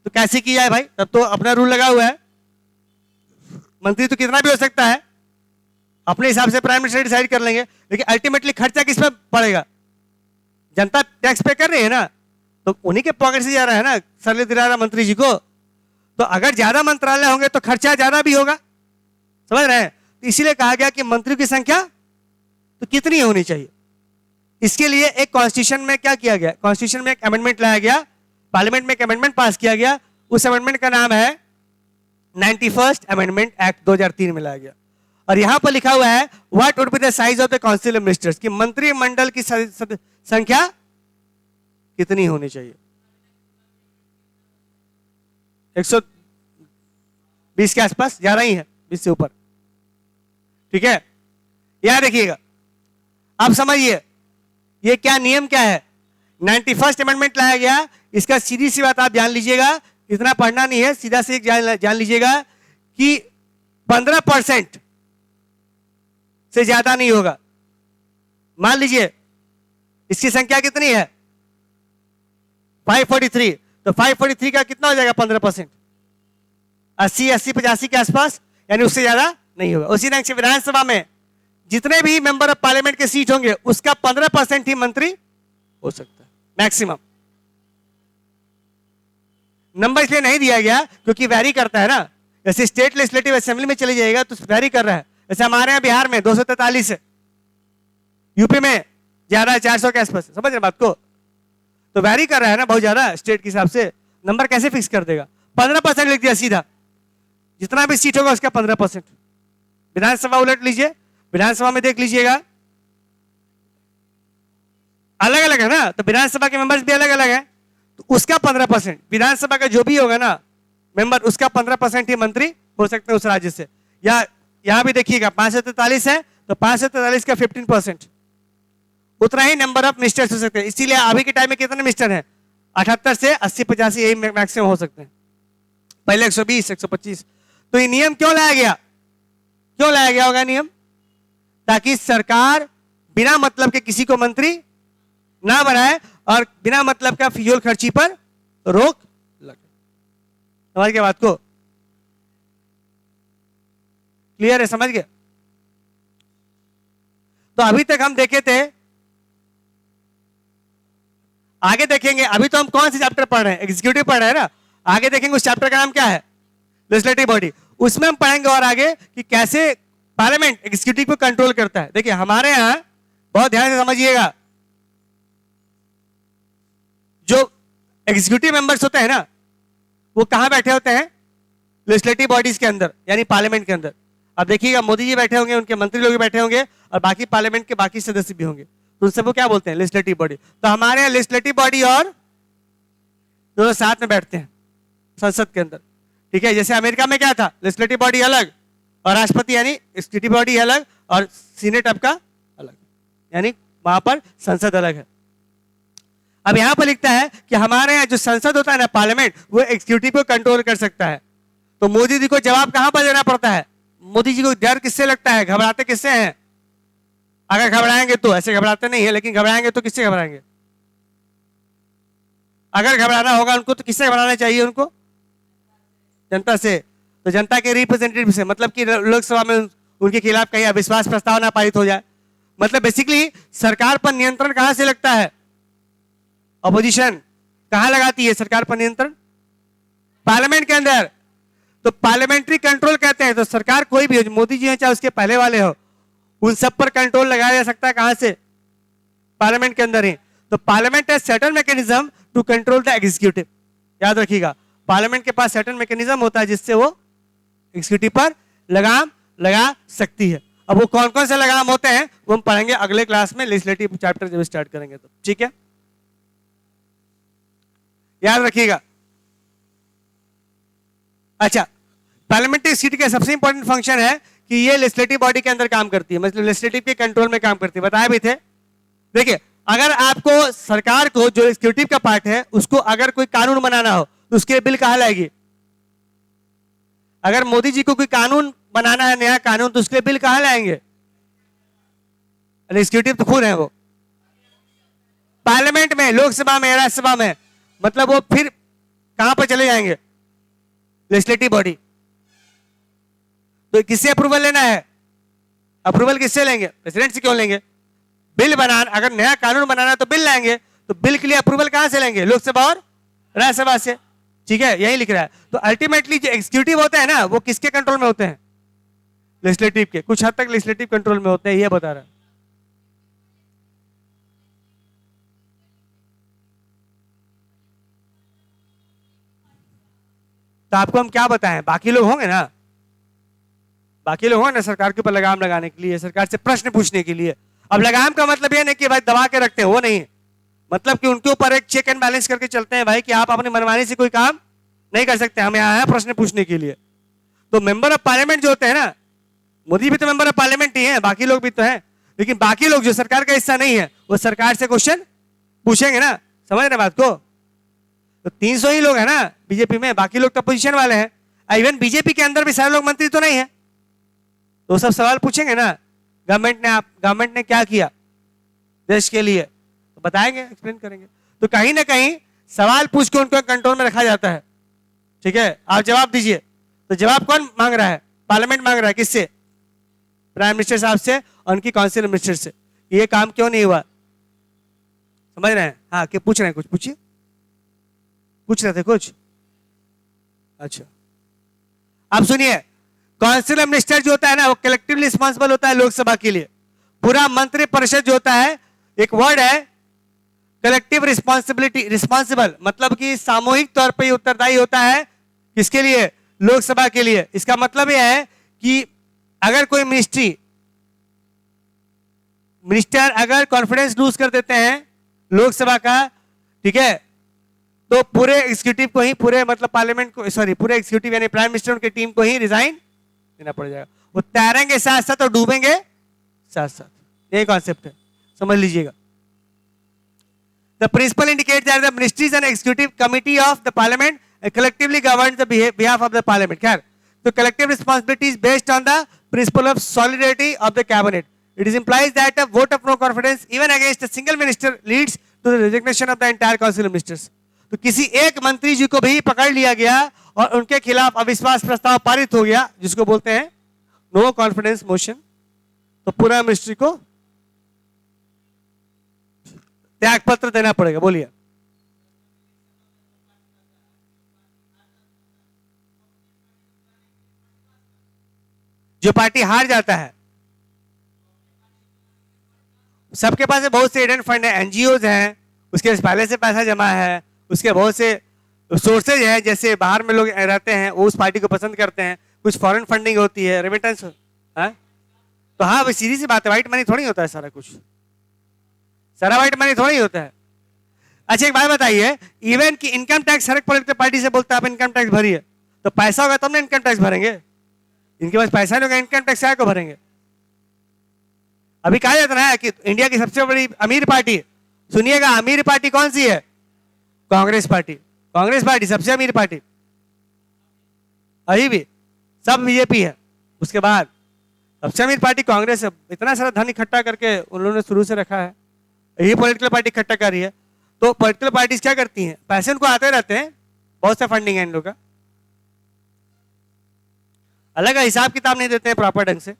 तो कैसे की जाए भाई, तब तो अपना रूल लगा हुआ है, मंत्री तो कितना भी हो सकता है, अपने हिसाब से प्राइम मिनिस्टर डिसाइड कर लेंगे। लेकिन अल्टीमेटली खर्चा किस पे पड़ेगा, जनता टैक्स पे कर रही है ना, तो उन्हीं के पॉकेट से जा रहा है ना, सरले दिला रहा मंत्री जी को। तो अगर ज्यादा मंत्रालय होंगे तो खर्चा ज्यादा भी होगा, समझ रहे हैं। तो इसीलिए कहा गया कि मंत्रियों की संख्या तो कितनी होनी चाहिए। इसके लिए एक कॉन्स्टिट्यूशन में क्या किया गया, कॉन्स्टिट्यूशन में एक अमेंडमेंट लाया गया, पार्लियामेंट में एक अमेंडमेंट पास किया गया। उस अमेंडमेंट का नाम है 91st अमेंडमेंट एक्ट 2003 में लाया गया। और यहां पर लिखा हुआ है what would be the size of the council of ministers, कि मंत्रिमंडल की संख्या कितनी होनी चाहिए, 120 के आसपास, ज्यादा ही है 20 से ऊपर, ठीक है। यहां देखिएगा, आप समझिए ये क्या नियम क्या है। 91st अमेंडमेंट लाया गया, इसका सीधी सी बात आप जान लीजिएगा, इतना पढ़ना नहीं है, सीधा से जान लीजिएगा कि 15% से ज्यादा नहीं होगा। मान लीजिए इसकी संख्या कितनी है 543, तो 543 का कितना हो जाएगा 15%, 80-85 के आसपास, यानी उससे ज्यादा नहीं होगा। उसी ढंग से विधानसभा में जितने भी मेंबर ऑफ पार्लियामेंट के सीट होंगे उसका 15% ही मंत्री हो सकता है मैक्सिमम। नंबर इसलिए नहीं दिया गया क्योंकि वैरी करता है ना, जैसे स्टेट लेजिस्लेटिव असेंबली में चली जाएगा तो वैरी कर रहा है। जैसे हमारे यहाँ बिहार में 243 है, यूपी में ज्यादा है 400 के आसपास, समझ रहे बात को। तो वैरी कर रहा है ना बहुत ज्यादा स्टेट के हिसाब से, नंबर कैसे फिक्स कर देगा। 15% लिख दिया सीधा, जितना भी सीट होगा उसका 15%। विधानसभा उलट लीजिए, विधानसभा में देख लीजिएगा अलग अलग है ना, तो विधानसभा के मेंबर्स भी अलग अलग है, तो उसका 15%, विधानसभा का जो भी होगा ना मेंबर, उसका 15% ही मंत्री हो सकते हैं उस राज्य से। या यहां भी देखिएगा 543 है, तो 543 का 15%, उतना ही नंबर ऑफ मिनिस्टर्स हो सकते हैं। इसीलिए अभी के टाइम में कितने मिनिस्टर हैं, 78 से 80-85 यही मैक्सिमम हो सकते हैं। पहले 120, 125। तो ये नियम क्यों लाया गया? क्यों लाया गया होगा नियम? ताकि सरकार बिना मतलब के किसी को मंत्री ना बनाए और बिना मतलब का फिजूल खर्ची पर रोक लगे। समझ गए बात को? क्लियर है? समझ गए? तो अभी तक हम देखे थे, आगे देखेंगे। अभी तो हम कौन से चैप्टर पढ़ रहे हैं? एग्जीक्यूटिव पढ़ रहे हैं ना। आगे देखेंगे उस चैप्टर का नाम क्या है? Legislative body. उसमें हम पढ़ेंगे और आगे कि कैसे पार्लियामेंट एग्जीक्यूटिव को कंट्रोल करता है। देखिए हमारे यहां बहुत ध्यान से समझिएगा, जो एग्जीक्यूटिव मेंबर्स होते हैं ना, वो कहां बैठे होते हैं? लेजिस्लेटिव बॉडीज के अंदर, यानी पार्लियामेंट के अंदर। अब देखिएगा मोदी जी बैठे होंगे, उनके मंत्री लोग भी बैठे होंगे और बाकी पार्लियामेंट के बाकी सदस्य भी होंगे। तो उन सबको क्या बोलते हैं? Legislative body. तो हमारे यहाँ लेजिस्लेटिव बॉडी और दोनों साथ में बैठते हैं संसद के अंदर। ठीक है, जैसे अमेरिका में क्या था? लेजिस्लेटिव बॉडी अलग और राष्ट्रपति यानी एग्जीक्यूटिव बॉडी अलग और सीनेट आपका अलग, यानी वहां पर संसद अलग है। अब यहां पर लिखता है कि हमारे यहाँ जो संसद होता है ना, पार्लियामेंट, वो एग्जीक्यूटिव को कंट्रोल कर सकता है। तो मोदी जी को जवाब कहां पर देना पड़ता है? मोदी जी को डर किससे लगता है? घबराते किससे हैं? अगर घबराएंगे तो, ऐसे घबराते नहीं है, लेकिन घबराएंगे तो किससे घबराएंगे? अगर घबराना होगा उनको तो किससे घबराना चाहिए उनको? जनता से। तो जनता के रिप्रेजेंटेटिव से, मतलब कि लोकसभा में उनके खिलाफ कहीं अविश्वास प्रस्ताव ना पारित हो जाए। मतलब बेसिकली सरकार पर नियंत्रण कहां से लगता है? अपोजिशन कहां लगाती है सरकार पर नियंत्रण? पार्लियामेंट के अंदर। तो पार्लियामेंट्री कंट्रोल कहते हैं। तो सरकार कोई भी हो, मोदी जी हो चाहे उसके पहले वाले हो, उन सब पर कंट्रोल लगाया जा सकता है कहां से? पार्लियामेंट के अंदर ही। तो parliament has certain mechanism to control the executive. याद रखिएगा, पार्लियामेंट के पास सर्टेन मैकेनिज्म होता है जिससे वो एग्जीक्यूटिव पर लगाम लगा सकती है। अब वो कौन कौन से लगाम होते हैं वो हम पढ़ेंगे अगले क्लास में, लेजिस्लेटिव चैप्टर जब स्टार्ट करेंगे तो। ठीक है, याद रखिएगा। अच्छा, पार्लियामेंट्री एग्जीक्यूटिव का सबसे इंपॉर्टेंट फंक्शन है कि ये लेजिस्लेटिव बॉडी के अंदर काम करती है, मतलब लेजिस्लेटिव के कंट्रोल में काम करती है। बताया भी थे। देखिए, अगर आपको सरकार को, जो एग्जीक्यूटिव का पार्ट है, उसको अगर कोई कानून बनाना हो तो उसके बिल कहां लाएगी? अगर मोदी जी को कोई कानून बनाना है, नया कानून, तो उसके बिल कहां लाएंगे? एग्जीक्यूटिव तो खुद है वो पार्लियामेंट में, लोकसभा में, राज्यसभा में। मतलब वो फिर कहां पर चले जाएंगे? Legislative body. तो किससे अप्रूवल लेना है? अप्रूवल किससे लेंगे? प्रेसिडेंट से क्यों लेंगे? बिल बनाना, अगर नया कानून बनाना है तो बिल लाएंगे, तो बिल के लिए अप्रूवल कहां से लेंगे? लोकसभा और राज्यसभा से। ठीक है, यही लिख रहा है। तो अल्टीमेटली जो एग्जीक्यूटिव होते हैं ना, वो किसके कंट्रोल में होते हैं? लेजिस्लेटिव के। कुछ हद तक लेजिस्लेटिव कंट्रोल में होते हैं, ये बता रहा है। तो आपको हम क्या बताएं? बाकी लोग होंगे ना, बाकी लोग होंगे ना सरकार के ऊपर लगाम लगाने के लिए, सरकार से प्रश्न पूछने के लिए। अब लगाम का मतलब ये नहीं कि भाई दबा के रखते हैं, वो नहीं, मतलब कि उनके ऊपर एक चेक एंड बैलेंस करके चलते हैं भाई, कि आप अपनी मनमानी से कोई काम नहीं कर सकते, हम यहाँ हैं प्रश्न पूछने के लिए। तो मेंबर ऑफ पार्लियामेंट जो होते हैं ना, मोदी भी तो मेंबर ऑफ पार्लियामेंट ही है, बाकी लोग भी तो हैं, लेकिन बाकी लोग जो सरकार का हिस्सा नहीं है वो सरकार से क्वेश्चन पूछेंगे ना। समझ रहे बात को? तो 300 ही लोग है ना बीजेपी में, बाकी लोग तो अपोजिशन वाले हैं। इवन बीजेपी के अंदर भी सारे लोग मंत्री तो नहीं है, तो सब सवाल पूछेंगे ना, गवर्नमेंट ने क्या किया देश के लिए, तो बताएंगे, एक्सप्लेन करेंगे। तो कहीं ना कहीं सवाल पूछ के उनको कंट्रोल में रखा जाता है। ठीक है, आप जवाब दीजिए। तो जवाब कौन मांग रहा है? पार्लियामेंट मांग रहा है। किससे? प्राइम मिनिस्टर साहब से और उनकी काउंसिल मिनिस्टर से। ये काम क्यों नहीं हुआ? समझ रहे हैं? हाँ, क्या पूछ रहे हैं? कुछ पूछिए, पूछ रहे थे कुछ? अच्छा, अब सुनिए, काउंसिल ऑफ मिनिस्टर जो होता है ना, वो कलेक्टिवली रिस्पॉन्सिबल होता है लोकसभा के लिए। पूरा मंत्री परिषद जो होता है, एक वर्ड है कलेक्टिव रिस्पॉन्सिबिलिटी, रिस्पॉन्सिबल मतलब कि सामूहिक तौर पर उत्तरदायी होता है। किसके लिए? लोकसभा के लिए। इसका मतलब यह है कि अगर कोई मिनिस्टर अगर कॉन्फिडेंस लूज कर देते हैं लोकसभा का, ठीक है, तो पूरे एग्जीक्यूटिव को ही, पूरे मतलब पार्लियामेंट को, सॉरी, पूरे एग्जीक्यूटिव यानी प्राइम मिनिस्टर उनकी टीम को ही रिजाइन देना पड़ जाएगा। वो तैरेंगे साथ साथ और डूबेंगे साथ साथ, यही कॉन्सेप्ट है, समझ लीजिएगा। The principle indicates that the ministries and executive committee of the parliament collectively governs the behalf of the parliament. खैर, तो collective responsibility is based on the principle of solidarity of the cabinet. It is implies that a vote of no confidence even against a single minister leads to the resignation of the entire council of ministers. तो किसी एक मंत्री जी को भी पकड़ लिया गया और उनके खिलाफ अविश्वास प्रस्ताव पारित हो गया, जिसको बोलते हैं नो कॉन्फिडेंस मोशन, तो पूरा मिनिस्ट्री को त्यागपत्र देना पड़ेगा. बोलिए. जो पार्टी हार जाता है, सबके पास बहुत से हिडन फंड है, एनजीओज हैं, उसके पहले से पैसा जमा है, उसके बहुत से सोर्सेज हैं, जैसे बाहर में लोग रहते हैं वो उस पार्टी को पसंद करते हैं, कुछ फॉरेन फंडिंग होती है, रेमिटेंस है? तो हाँ, सीधी सी बात है, व्हाइट मनी थोड़ी होता है सारा कुछ, सारा व्हाइट मनी थोड़ी होता है. अच्छा एक बात बताइए, इवन कि इनकम टैक्स हर एक पॉलिटिकल पार्टी से बोलता है आप इनकम टैक्स भरिए, तो पैसा होगा तब ना इनकम टैक्स भरेंगे. इनके पास पैसा नहीं होगा, इनकम टैक्स क्या को भरेंगे. अभी कहा जाता है कि इंडिया की सबसे बड़ी अमीर पार्टी, सुनिएगा, अमीर पार्टी कौन सी है? कांग्रेस पार्टी. कांग्रेस पार्टी सबसे अमीर पार्टी, अभी भी सब बीजेपी है. उसके बाद सबसे अमीर पार्टी कांग्रेस है. इतना सारा धन इकट्ठा करके उन्होंने शुरू से रखा है, यही पॉलिटिकल पार्टी इकट्ठा कर रही है. तो पॉलिटिकल पार्टीज क्या करती हैं? पैसे उनको आते रहते हैं, बहुत सा फंडिंग है इन लोग का, अलग हिसाब किताब नहीं देते हैं प्रॉपर ढंग से.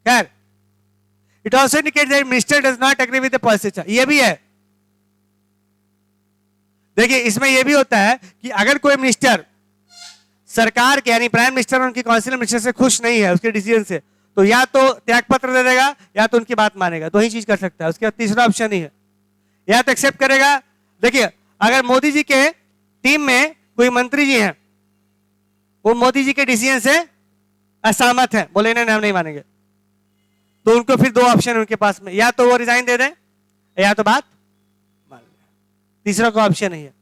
खैर, it also indicates that minister does not agree with the policy. ये भी है, देखिए इसमें यह भी होता है कि अगर कोई मिनिस्टर सरकार के यानी प्राइम मिनिस्टर उनकी काउंसिल मिनिस्टर से खुश नहीं है उसके डिसीजन से, तो या तो त्यागपत्र दे देगा या तो उनकी बात मानेगा. दो ही चीज कर सकता है, उसके बाद तीसरा ऑप्शन ही है, या तो एक्सेप्ट करेगा. देखिए अगर मोदी जी के टीम में कोई मंत्री जी हैं, वो मोदी जी के डिसीजन से असहमत है, बोले इन्हें हम नहीं मानेंगे, तो उनको फिर दो ऑप्शन उनके पास में, या तो वो रिजाइन दे दें या तो बात मान लें. तीसरा कोई ऑप्शन नहीं है.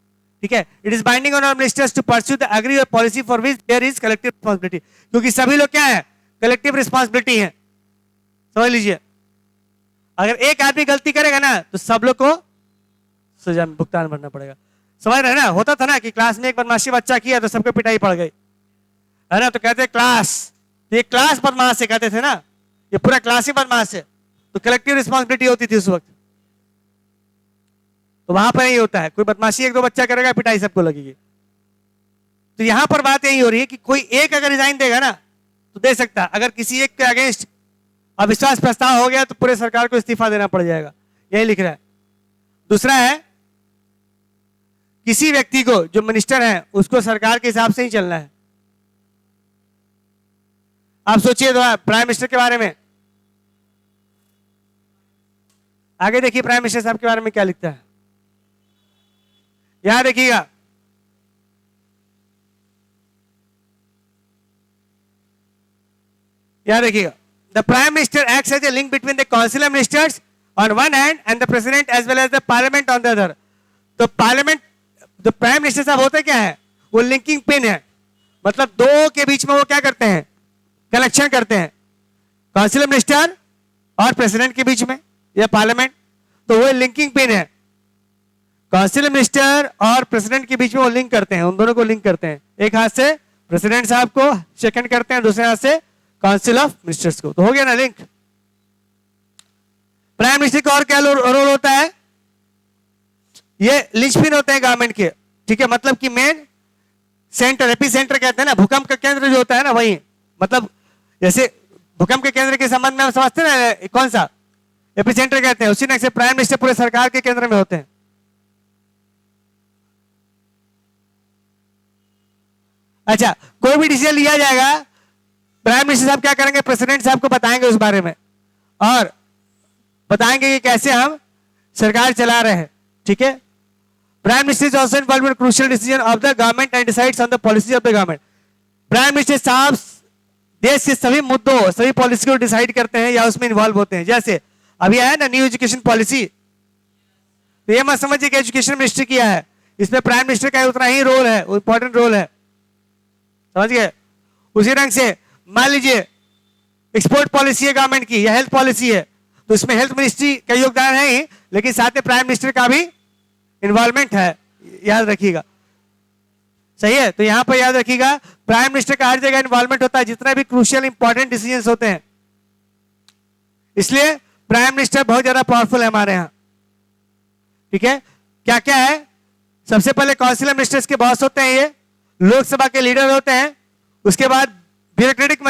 ठीक है. It is binding on all ministers to pursue the agree policy for which there is collective responsibility. क्योंकि सभी लोग क्या है? कलेक्टिव रिस्पांसिबिलिटी है. समझ लीजिए, अगर एक आदमी गलती करेगा ना तो सब लोग को सजा भुगतान भरना पड़ेगा. समझ रहे हैं ना? होता था ना कि क्लास में एक बदमाशी बच्चा किया तो सबको पिटाई पड़ गई, है ना, तो कहते क्लास, ये क्लास बदमाश से कहते थे ना, ये पूरा क्लास ही बदमाश है, तो कलेक्टिव रिस्पांसिबिलिटी होती थी उस वक्त. तो वहां पर यही होता है, कोई बदमाशी एक दो बच्चा करेगा पिटाई सबको लगेगी. तो यहां पर बात यही हो रही है कि कोई एक अगर रिजाइन देगा ना तो दे सकता है, अगर किसी एक के अगेंस्ट अविश्वास प्रस्ताव हो गया तो पूरे सरकार को इस्तीफा देना पड़ जाएगा. यही लिख रहा है. दूसरा है, किसी व्यक्ति को जो मिनिस्टर है उसको सरकार के हिसाब से ही चलना है. आप सोचिए तो प्राइम मिनिस्टर के बारे में, आगे देखिए प्राइम मिनिस्टर साहब के बारे में क्या लिखता है. यहां देखिएगा, यहां देखिएगा, the prime minister acts as a link between the council of ministers on one hand and the president as well as the parliament on the other. तो पार्लियामेंट, द प्राइम मिनिस्टर साहब होते क्या है? वो लिंकिंग पिन है, मतलब दो के बीच में वो क्या करते हैं? कनेक्शन करते हैं, काउंसिल ऑफ मिनिस्टर और प्रेसिडेंट के बीच में या पार्लियामेंट. तो वो लिंकिंग पिन है, काउंसिल ऑफ मिनिस्टर और प्रेसिडेंट के बीच में वो लिंक करते हैं, उन दोनों को लिंक करते हैं. एक हाथ से प्रेसिडेंट साहब को सेकंड करते हैं, दूसरे हाथ से काउंसिल ऑफ मिनिस्टर्स को. तो हो गया ना लिंक. प्राइम मिनिस्टर का और क्या रोल होता है? ये लिंचपिन होते हैं गवर्नमेंट के. ठीक है, मतलब कि मेन सेंटर, एपी सेंटर कहते हैं ना, भूकंप का केंद्र जो होता है ना, वही, मतलब जैसे भूकंप के केंद्र के संबंध में हम समझते हैं ना कौन सा? एपी सेंटर कहते हैं. उसी ढंग से प्राइम मिनिस्टर पूरे सरकार के केंद्र में होते हैं. अच्छा, कोई भी डिसीजन लिया जाएगा, प्राइम मिनिस्टर साहब क्या करेंगे? प्रेसिडेंट साहब को बताएंगे उस बारे में और बताएंगे कि कैसे हम सरकार चला रहे हैं. ठीक है. Prime minister is also involved in crucial decision of the government and decides on the policy of the government. Prime minister साहब देश के सभी मुद्दों, सभी पॉलिसी को डिसाइड करते हैं या उसमें इन्वॉल्व होते हैं. जैसे अभी आया ना न्यू एजुकेशन पॉलिसी, तो ये मत समझिए कि एजुकेशन मिनिस्टर किया है, इसमें प्राइम मिनिस्टर का उतना ही रोल है, इंपॉर्टेंट रोल है. समझ गए? उसी ढंग से मान लीजिए एक्सपोर्ट पॉलिसी है गवर्नमेंट की या हेल्थ पॉलिसी है, तो इसमें हेल्थ मिनिस्ट्री का योगदान है ही, लेकिन साथ में प्राइम मिनिस्टर का भी इन्वॉल्वमेंट है, याद रखिएगा. सही है। तो यहां पर याद रखिएगा प्राइम मिनिस्टर का हर जगह इन्वॉल्वमेंट होता है, जितना भी क्रूशियल इंपॉर्टेंट डिसीजंस होते हैं। इसलिए प्राइम मिनिस्टर बहुत ज्यादा पावरफुल है हमारे यहां। ठीक है, क्या क्या है? सबसे पहले काउंसिल मिनिस्टर्स के बॉस होते हैं, ये लोकसभा के लीडर होते हैं। उसके बाद ब्यूरोक्रेटिक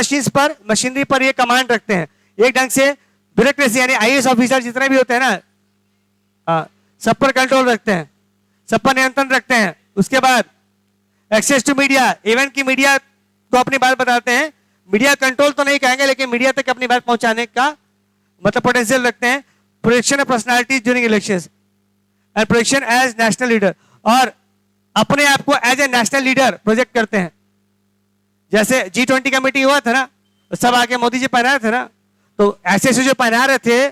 मशीनरी पर ये कमांड रखते हैं। एक ढंग से ब्यूरोक्रेसी यानी आईएएस ऑफिसर जितने भी होते हैं ना, सब पर कंट्रोल रखते हैं, सब पर नियंत्रण रखते हैं। उसके बाद एक्सेस टू मीडिया, इवन की मीडिया को अपनी बात बताते हैं। मीडिया कंट्रोल तो नहीं कहेंगे, लेकिन मीडिया तक अपनी बात पहुंचाने का मतलब पोटेंशियल रखते हैं। Projection of personalities during elections and projection as national leader, और अपने आप को as a national leader project करते हैं। जैसे G20 का मीटिंग हुआ था ना, तो सब आके मोदी जी पहना रहे थे ना, तो ऐसे जो पहना रहे थे,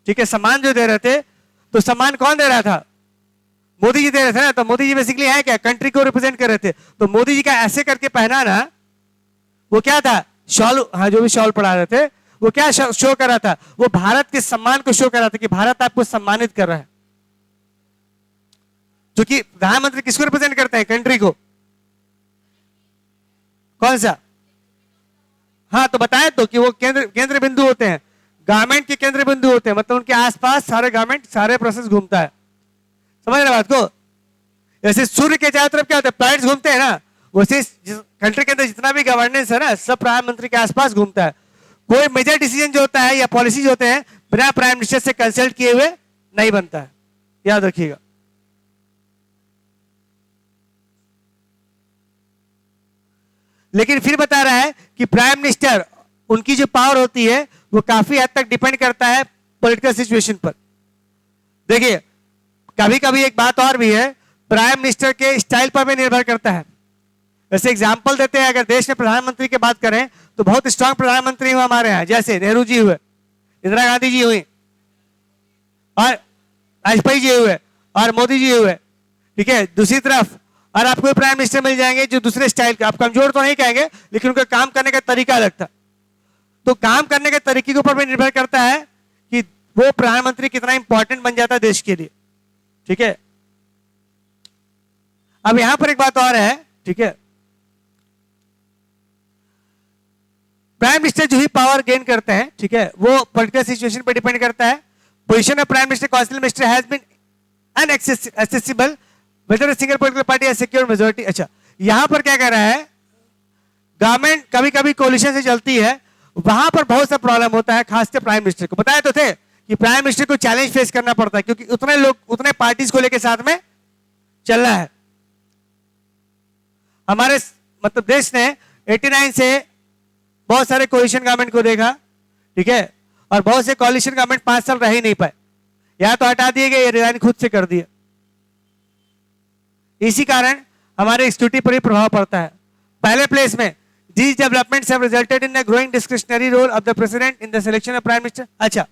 ठीक है, सम्मान जो दे रहे थे, तो सम्मान कौन दे रहा था? मोदी जी दे रहे थे ना। तो मोदी जी बेसिकली है क्या? कंट्री को रिप्रेजेंट कर रहे थे। तो मोदी जी का ऐसे करके पहनाना वो क्या था? शॉल, हाँ, जो भी शॉल पढ़ा रहे थे वो क्या शो कर रहा था? वो भारत के सम्मान को शो कर रहा था कि भारत आपको सम्मानित कर रहा है। क्योंकि प्रधानमंत्री किसको रिप्रेजेंट करते हैं? कंट्री को। कौन सा? हाँ, तो बताए तो कि वो केंद्र बिंदु होते हैं, गवर्नमेंट के केंद्र बिंदु होते हैं। मतलब उनके आसपास सारे गवर्नमेंट, सारे प्रोसेस घूमता है। समझ रहे बात को? जैसे सूर्य के चारों तरफ क्या होता है? प्लैनेट्स घूमते हैं ना, वैसे कंट्री के अंदर जितना भी गवर्नेंस है ना, सब प्रधानमंत्री के आसपास घूमता है। कोई मेजर डिसीजन जो होता है या पॉलिसी जो होते हैं, बिना प्राइम मिनिस्टर से कंसल्ट किए हुए नहीं बनता है, याद रखिएगा। लेकिन फिर बता रहा है कि प्राइम मिनिस्टर, उनकी जो पावर होती है वो काफी हद तक डिपेंड करता है पॉलिटिकल सिचुएशन पर। देखिए, कभी कभी एक बात और भी है, प्राइम मिनिस्टर के स्टाइल पर भी निर्भर करता है। वैसे एग्जांपल देते हैं, अगर देश में प्रधानमंत्री की बात करें तो बहुत स्ट्रांग प्रधानमंत्री हुए हमारे यहाँ, जैसे नेहरू जी हुए, इंदिरा गांधी जी हुई, और वाजपेयी जी हुए, और मोदी जी हुए। ठीक है, दूसरी तरफ और आपको प्राइम मिनिस्टर मिल जाएंगे जो दूसरे स्टाइल के, आप कमजोर तो नहीं कहेंगे, लेकिन उनका काम करने का तरीका अलग था। तो काम करने के तरीके के ऊपर भी निर्भर करता है कि वो प्रधानमंत्री कितना इंपॉर्टेंट बन जाता है देश के लिए। ठीक है, अब यहां पर एक बात और है। ठीक है, प्राइम मिनिस्टर जो ही पावर गेन करते हैं, ठीक है, वो पॉलिटिकल सिचुएशन पर डिपेंड करता है। Position of prime minister, council minister has been unaccessible whether a single political party has secured majority। अच्छा, यहां पर क्या कह रहा है? गवर्नमेंट कभी कभी कोलिशन से चलती है, वहां पर बहुत सा प्रॉब्लम होता है, खासकर प्राइम मिनिस्टर को। बताया तो थे कि प्राइम मिनिस्टर को चैलेंज फेस करना पड़ता है, क्योंकि उतने लोग, उतने पार्टीज को लेकर साथ में चलना है। हमारे मतलब देश ने 89 से बहुत सारे कोलिशन गवर्नमेंट को देखा। ठीक है, और बहुत से कोलिशन गवर्नमेंट 5 साल रह ही नहीं पाए, या तो हटा दिए गए या रिजाइन खुद से कर दिए। इसी कारण हमारे स्टूटी पर भी प्रभाव पड़ता है। पहले प्लेस में, these developments have resulted in a growing discretionary role of the president in the selection of prime minister। अच्छा,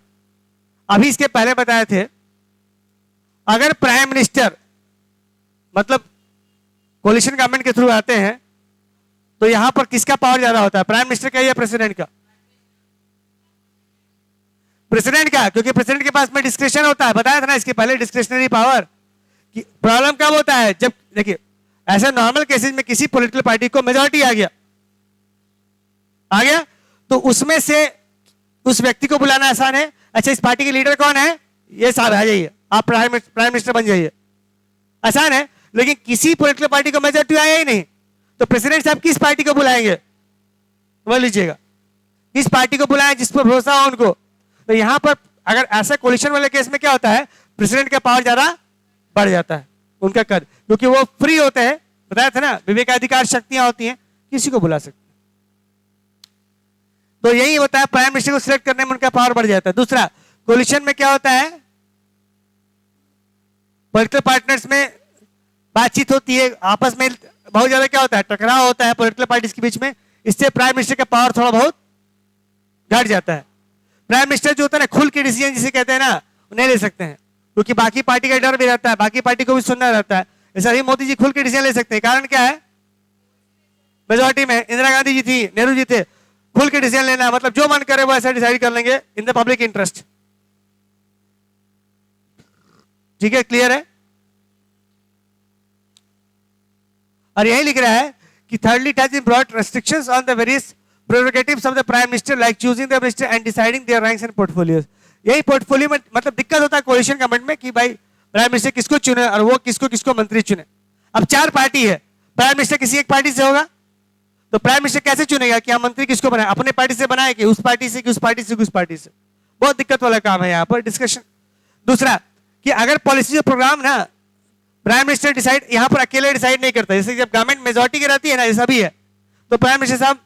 अभी इसके पहले बताए थे, अगर प्राइम मिनिस्टर मतलब कोलिशन गवर्नमेंट के थ्रू आते हैं तो यहां पर किसका पावर ज्यादा होता है? प्राइम मिनिस्टर का या प्रेसिडेंट का? प्रेसिडेंट का, क्योंकि प्रेसिडेंट के पास में डिस्क्रिप्शन होता है। बताया था ना इसके पहले, डिस्क्रिप्शनरी पावर की प्रॉब्लम कब होता है? जब देखिए ऐसे नॉर्मल केसेस में किसी पॉलिटिकल पार्टी को मेजॉरिटी आ गया तो उसमें से उस व्यक्ति को बुलाना आसान है। अच्छा, इस पार्टी के लीडर कौन है? ये साहब आ जाइए, आप प्राइम मिनिस्टर बन जाइए, आसान है। लेकिन किसी पॉलिटिकल पार्टी को मेजॉरिटी आया ही नहीं, तो प्रेसिडेंट साहब किस पार्टी को बुलाएंगे? बोल लीजिएगा, किस पार्टी को बुलाएं जिस पर भरोसा हो उनको। तो यहां पर अगर ऐसा कोलिशन वाले केस में क्या होता है? प्रेसिडेंट का पावर ज्यादा बढ़ जाता है उनका कर, क्योंकि वो फ्री होते हैं। बताया था ना, विवेकाधिकार शक्तियां होती हैं, किसी को बुला सकते हैं। तो यही होता है, प्राइम मिनिस्टर को सिलेक्ट करने में उनका पावर बढ़ जाता है। दूसरा, कोलिशन में क्या होता है? पॉलिटिकल पार्टनर्स में बातचीत होती है, आपस में बहुत ज्यादा क्या होता है? टकराव होता है पॉलिटिकल पार्टीज के बीच में। इससे प्राइम मिनिस्टर का पावर थोड़ा बहुत घट जाता है। प्राइम मिनिस्टर जो होता है ना, खुल के डिसीजन जिसे कहते हैं ना, नहीं ले सकते हैं, क्योंकि बाकी पार्टी का डर भी रहता है, बाकी पार्टी को भी सुनना रहता है। ऐसा ही मोदी जी खुल के डिसीजन ले सकते हैं, कारण क्या है? मेजोरिटी में इंदिरा गांधी जी थी, नेहरू जी थे। खुल के डिसीजन लेना मतलब जो मन करे वो ऐसा डिसाइड कर लेंगे इन द पब्लिक इंटरेस्ट। ठीक है, क्लियर है? और यही लिख रहा है कि thirdly it has been brought restrictions on the various prerogatives of the prime minister like choosing the minister and deciding their ranks and portfolios. यही पोर्टफोलियो में मतलब दिक्कत होता है कोalition गवर्नमेंट में कि भाई प्राइम मिनिस्टर किसको चुने और वो किसको किसको मंत्री चुने। अब 4 पार्टी है, प्राइम मिनिस्टर किसी एक पार्टी से होगा, तो प्राइम मिनिस्टर कैसे चुनेगा कि हम मंत्री किसको बनाए, अपने पार्टी से बनाए कि उस पार्टी से कि उस पार्टी से कि उस पार्टी से। बहुत दिक्कत वाला काम है यहाँ पर डिस्कशन। दूसरा कि अगर पॉलिसी और प्रोग्राम ना प्राइम मिनिस्टर डिसाइड यहाँ पर अकेले डिसाइड नहीं करता, जैसे जब गवर्नमेंट मेजॉरिटी की रहती है ना, जैसा भी है, तो प्राइम मिनिस्टर साहब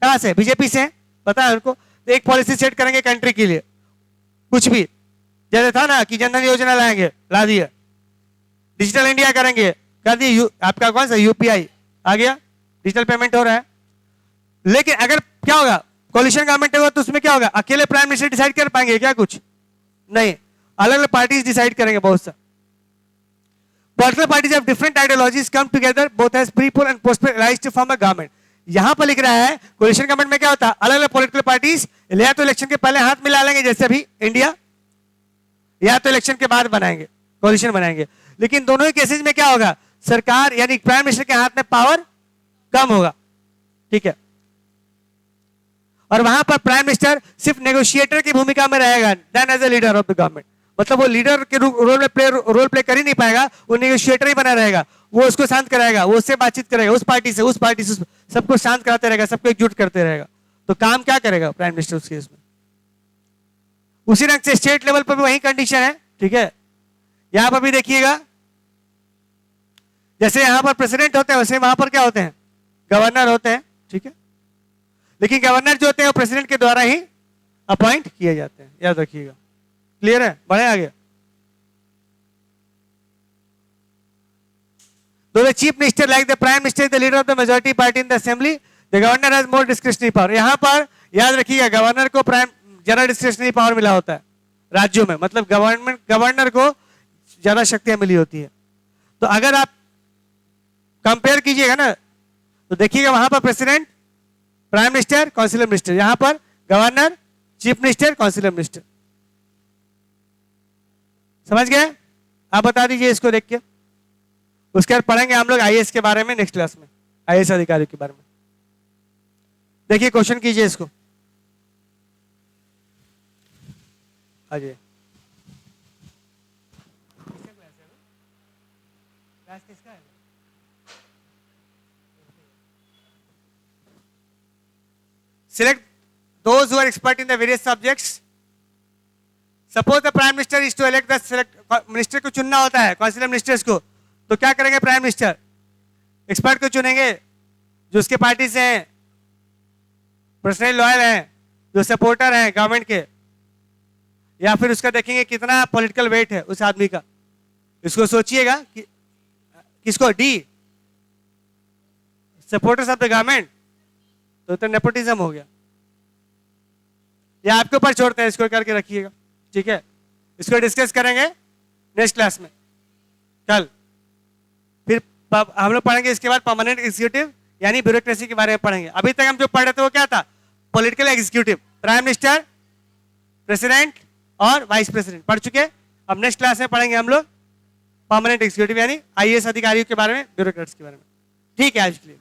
कहाँ से, बीजेपी से पता है उनको, तो एक पॉलिसी सेट करेंगे कंट्री के लिए, कुछ भी जैसे था ना कि जनधन योजना लाएंगे, ला दिया, डिजिटल इंडिया करेंगे, कर दिए, आपका कौन सा यूपीआई आ गया, डिजिटल पेमेंट हो रहा है। लेकिन अगर क्या होगा, कोलिशन गवर्नमेंट होगा तो उसमें क्या होगा, अकेले प्राइम मिनिस्टर डिसाइड कर पाएंगे क्या, कुछ नहीं, अलग अलग पार्टीज डिसाइड करेंगे बहुत सा। Political parties have different ideologies come together both as pre-poll and post-poll allies to form a government. यहां पर लिख रहा है कोलिशन गवर्नमेंट में क्या होता है, अलग अलग पॉलिटिकल पार्टीज या तो इलेक्शन के पहले हाथ मिला लेंगे जैसे अभी इंडिया, या तो इलेक्शन के बाद बनाएंगे कोलिशन बनाएंगे। लेकिन दोनों ही केसेस में क्या होगा, सरकार यानी प्राइम मिनिस्टर के हाथ में पावर कम होगा, ठीक है, और वहां पर प्राइम मिनिस्टर सिर्फ नेगोशिएटर की भूमिका में रहेगा then as a leader of the government. मतलब वो लीडर के रोल प्ले कर ही नहीं पाएगा, वो नेगोशिएटर ही बना रहेगा, वो उसको शांत कराएगा, वो उससे बातचीत करेगा, उस पार्टी से सबको शांत कराते रहेगा, सबको एकजुट करते रहेगा। तो काम क्या करेगा प्राइम मिनिस्टर उस केस में। उसी रंग से स्टेट लेवल पर भी वही कंडीशन है, ठीक है। यहां पर भी देखिएगा जैसे यहां पर प्रेसिडेंट होते हैं वैसे वहां पर क्या होते हैं, गवर्नर होते हैं, ठीक है। लेकिन गवर्नर जो होते हैं वो प्रेसिडेंट के द्वारा ही अपॉइंट किए जाते हैं, याद रखिएगा। क्लियर है, बढ़े आगे। Though the chief minister like the prime minister is the leader of the majority party in the assembly, the governor has more discretionary power. यहां पर याद रखिएगा गवर्नर को प्राइम ज्यादा डिस्क्रिशनरी पावर मिला होता है राज्यों में, मतलब गवर्नर को ज्यादा शक्तियां मिली होती है। तो अगर आप कंपेयर कीजिएगा ना तो देखिएगा वहां पर president, prime minister, council of minister, यहां पर governor, chief minister, council of minister. समझ गए, आप बता दीजिए इसको देख के। उसके बाद पढ़ेंगे हम लोग आईएएस के बारे में नेक्स्ट क्लास में, आईएएस अधिकारी के बारे में। देखिए क्वेश्चन कीजिए इसको, आइए। Select those who are expert in the various subjects. Suppose the prime minister is to elect the select minister को चुनना होता है, काउंसिलर मिनिस्टर्स को, तो क्या करेंगे प्राइम मिनिस्टर, एक्सपर्ट को चुनेंगे जो उसके पार्टी से हैं, पर्सनल लॉयल हैं, जो सपोर्टर हैं गवर्नमेंट के, या फिर उसका देखेंगे कितना पॉलिटिकल वेट है उस आदमी का। इसको सोचिएगा कि किसको, D supporters of the government, तो नेपोटिज्म हो गया। या आपके ऊपर छोड़ते हैं, इसको करके रखिएगा, ठीक है। इसको डिस्कस करेंगे नेक्स्ट क्लास में कल। फिर हम लोग पढ़ेंगे इसके बाद परमानेंट एग्जीक्यूटिव यानी ब्यूरोक्रेसी के बारे में पढ़ेंगे। अभी तक हम जो पढ़ रहे थे वो क्या था, political executive, prime minister, president और वाइस प्रेसिडेंट पढ़ चुके। अब नेक्स्ट क्लास में पढ़ेंगे हम लोग परमानेंट एग्जीक्यूटिव यानी आईएएस अधिकारियों के बारे में, ब्यूरोक्रेट्स के बारे में। ठीक है आज के लिए।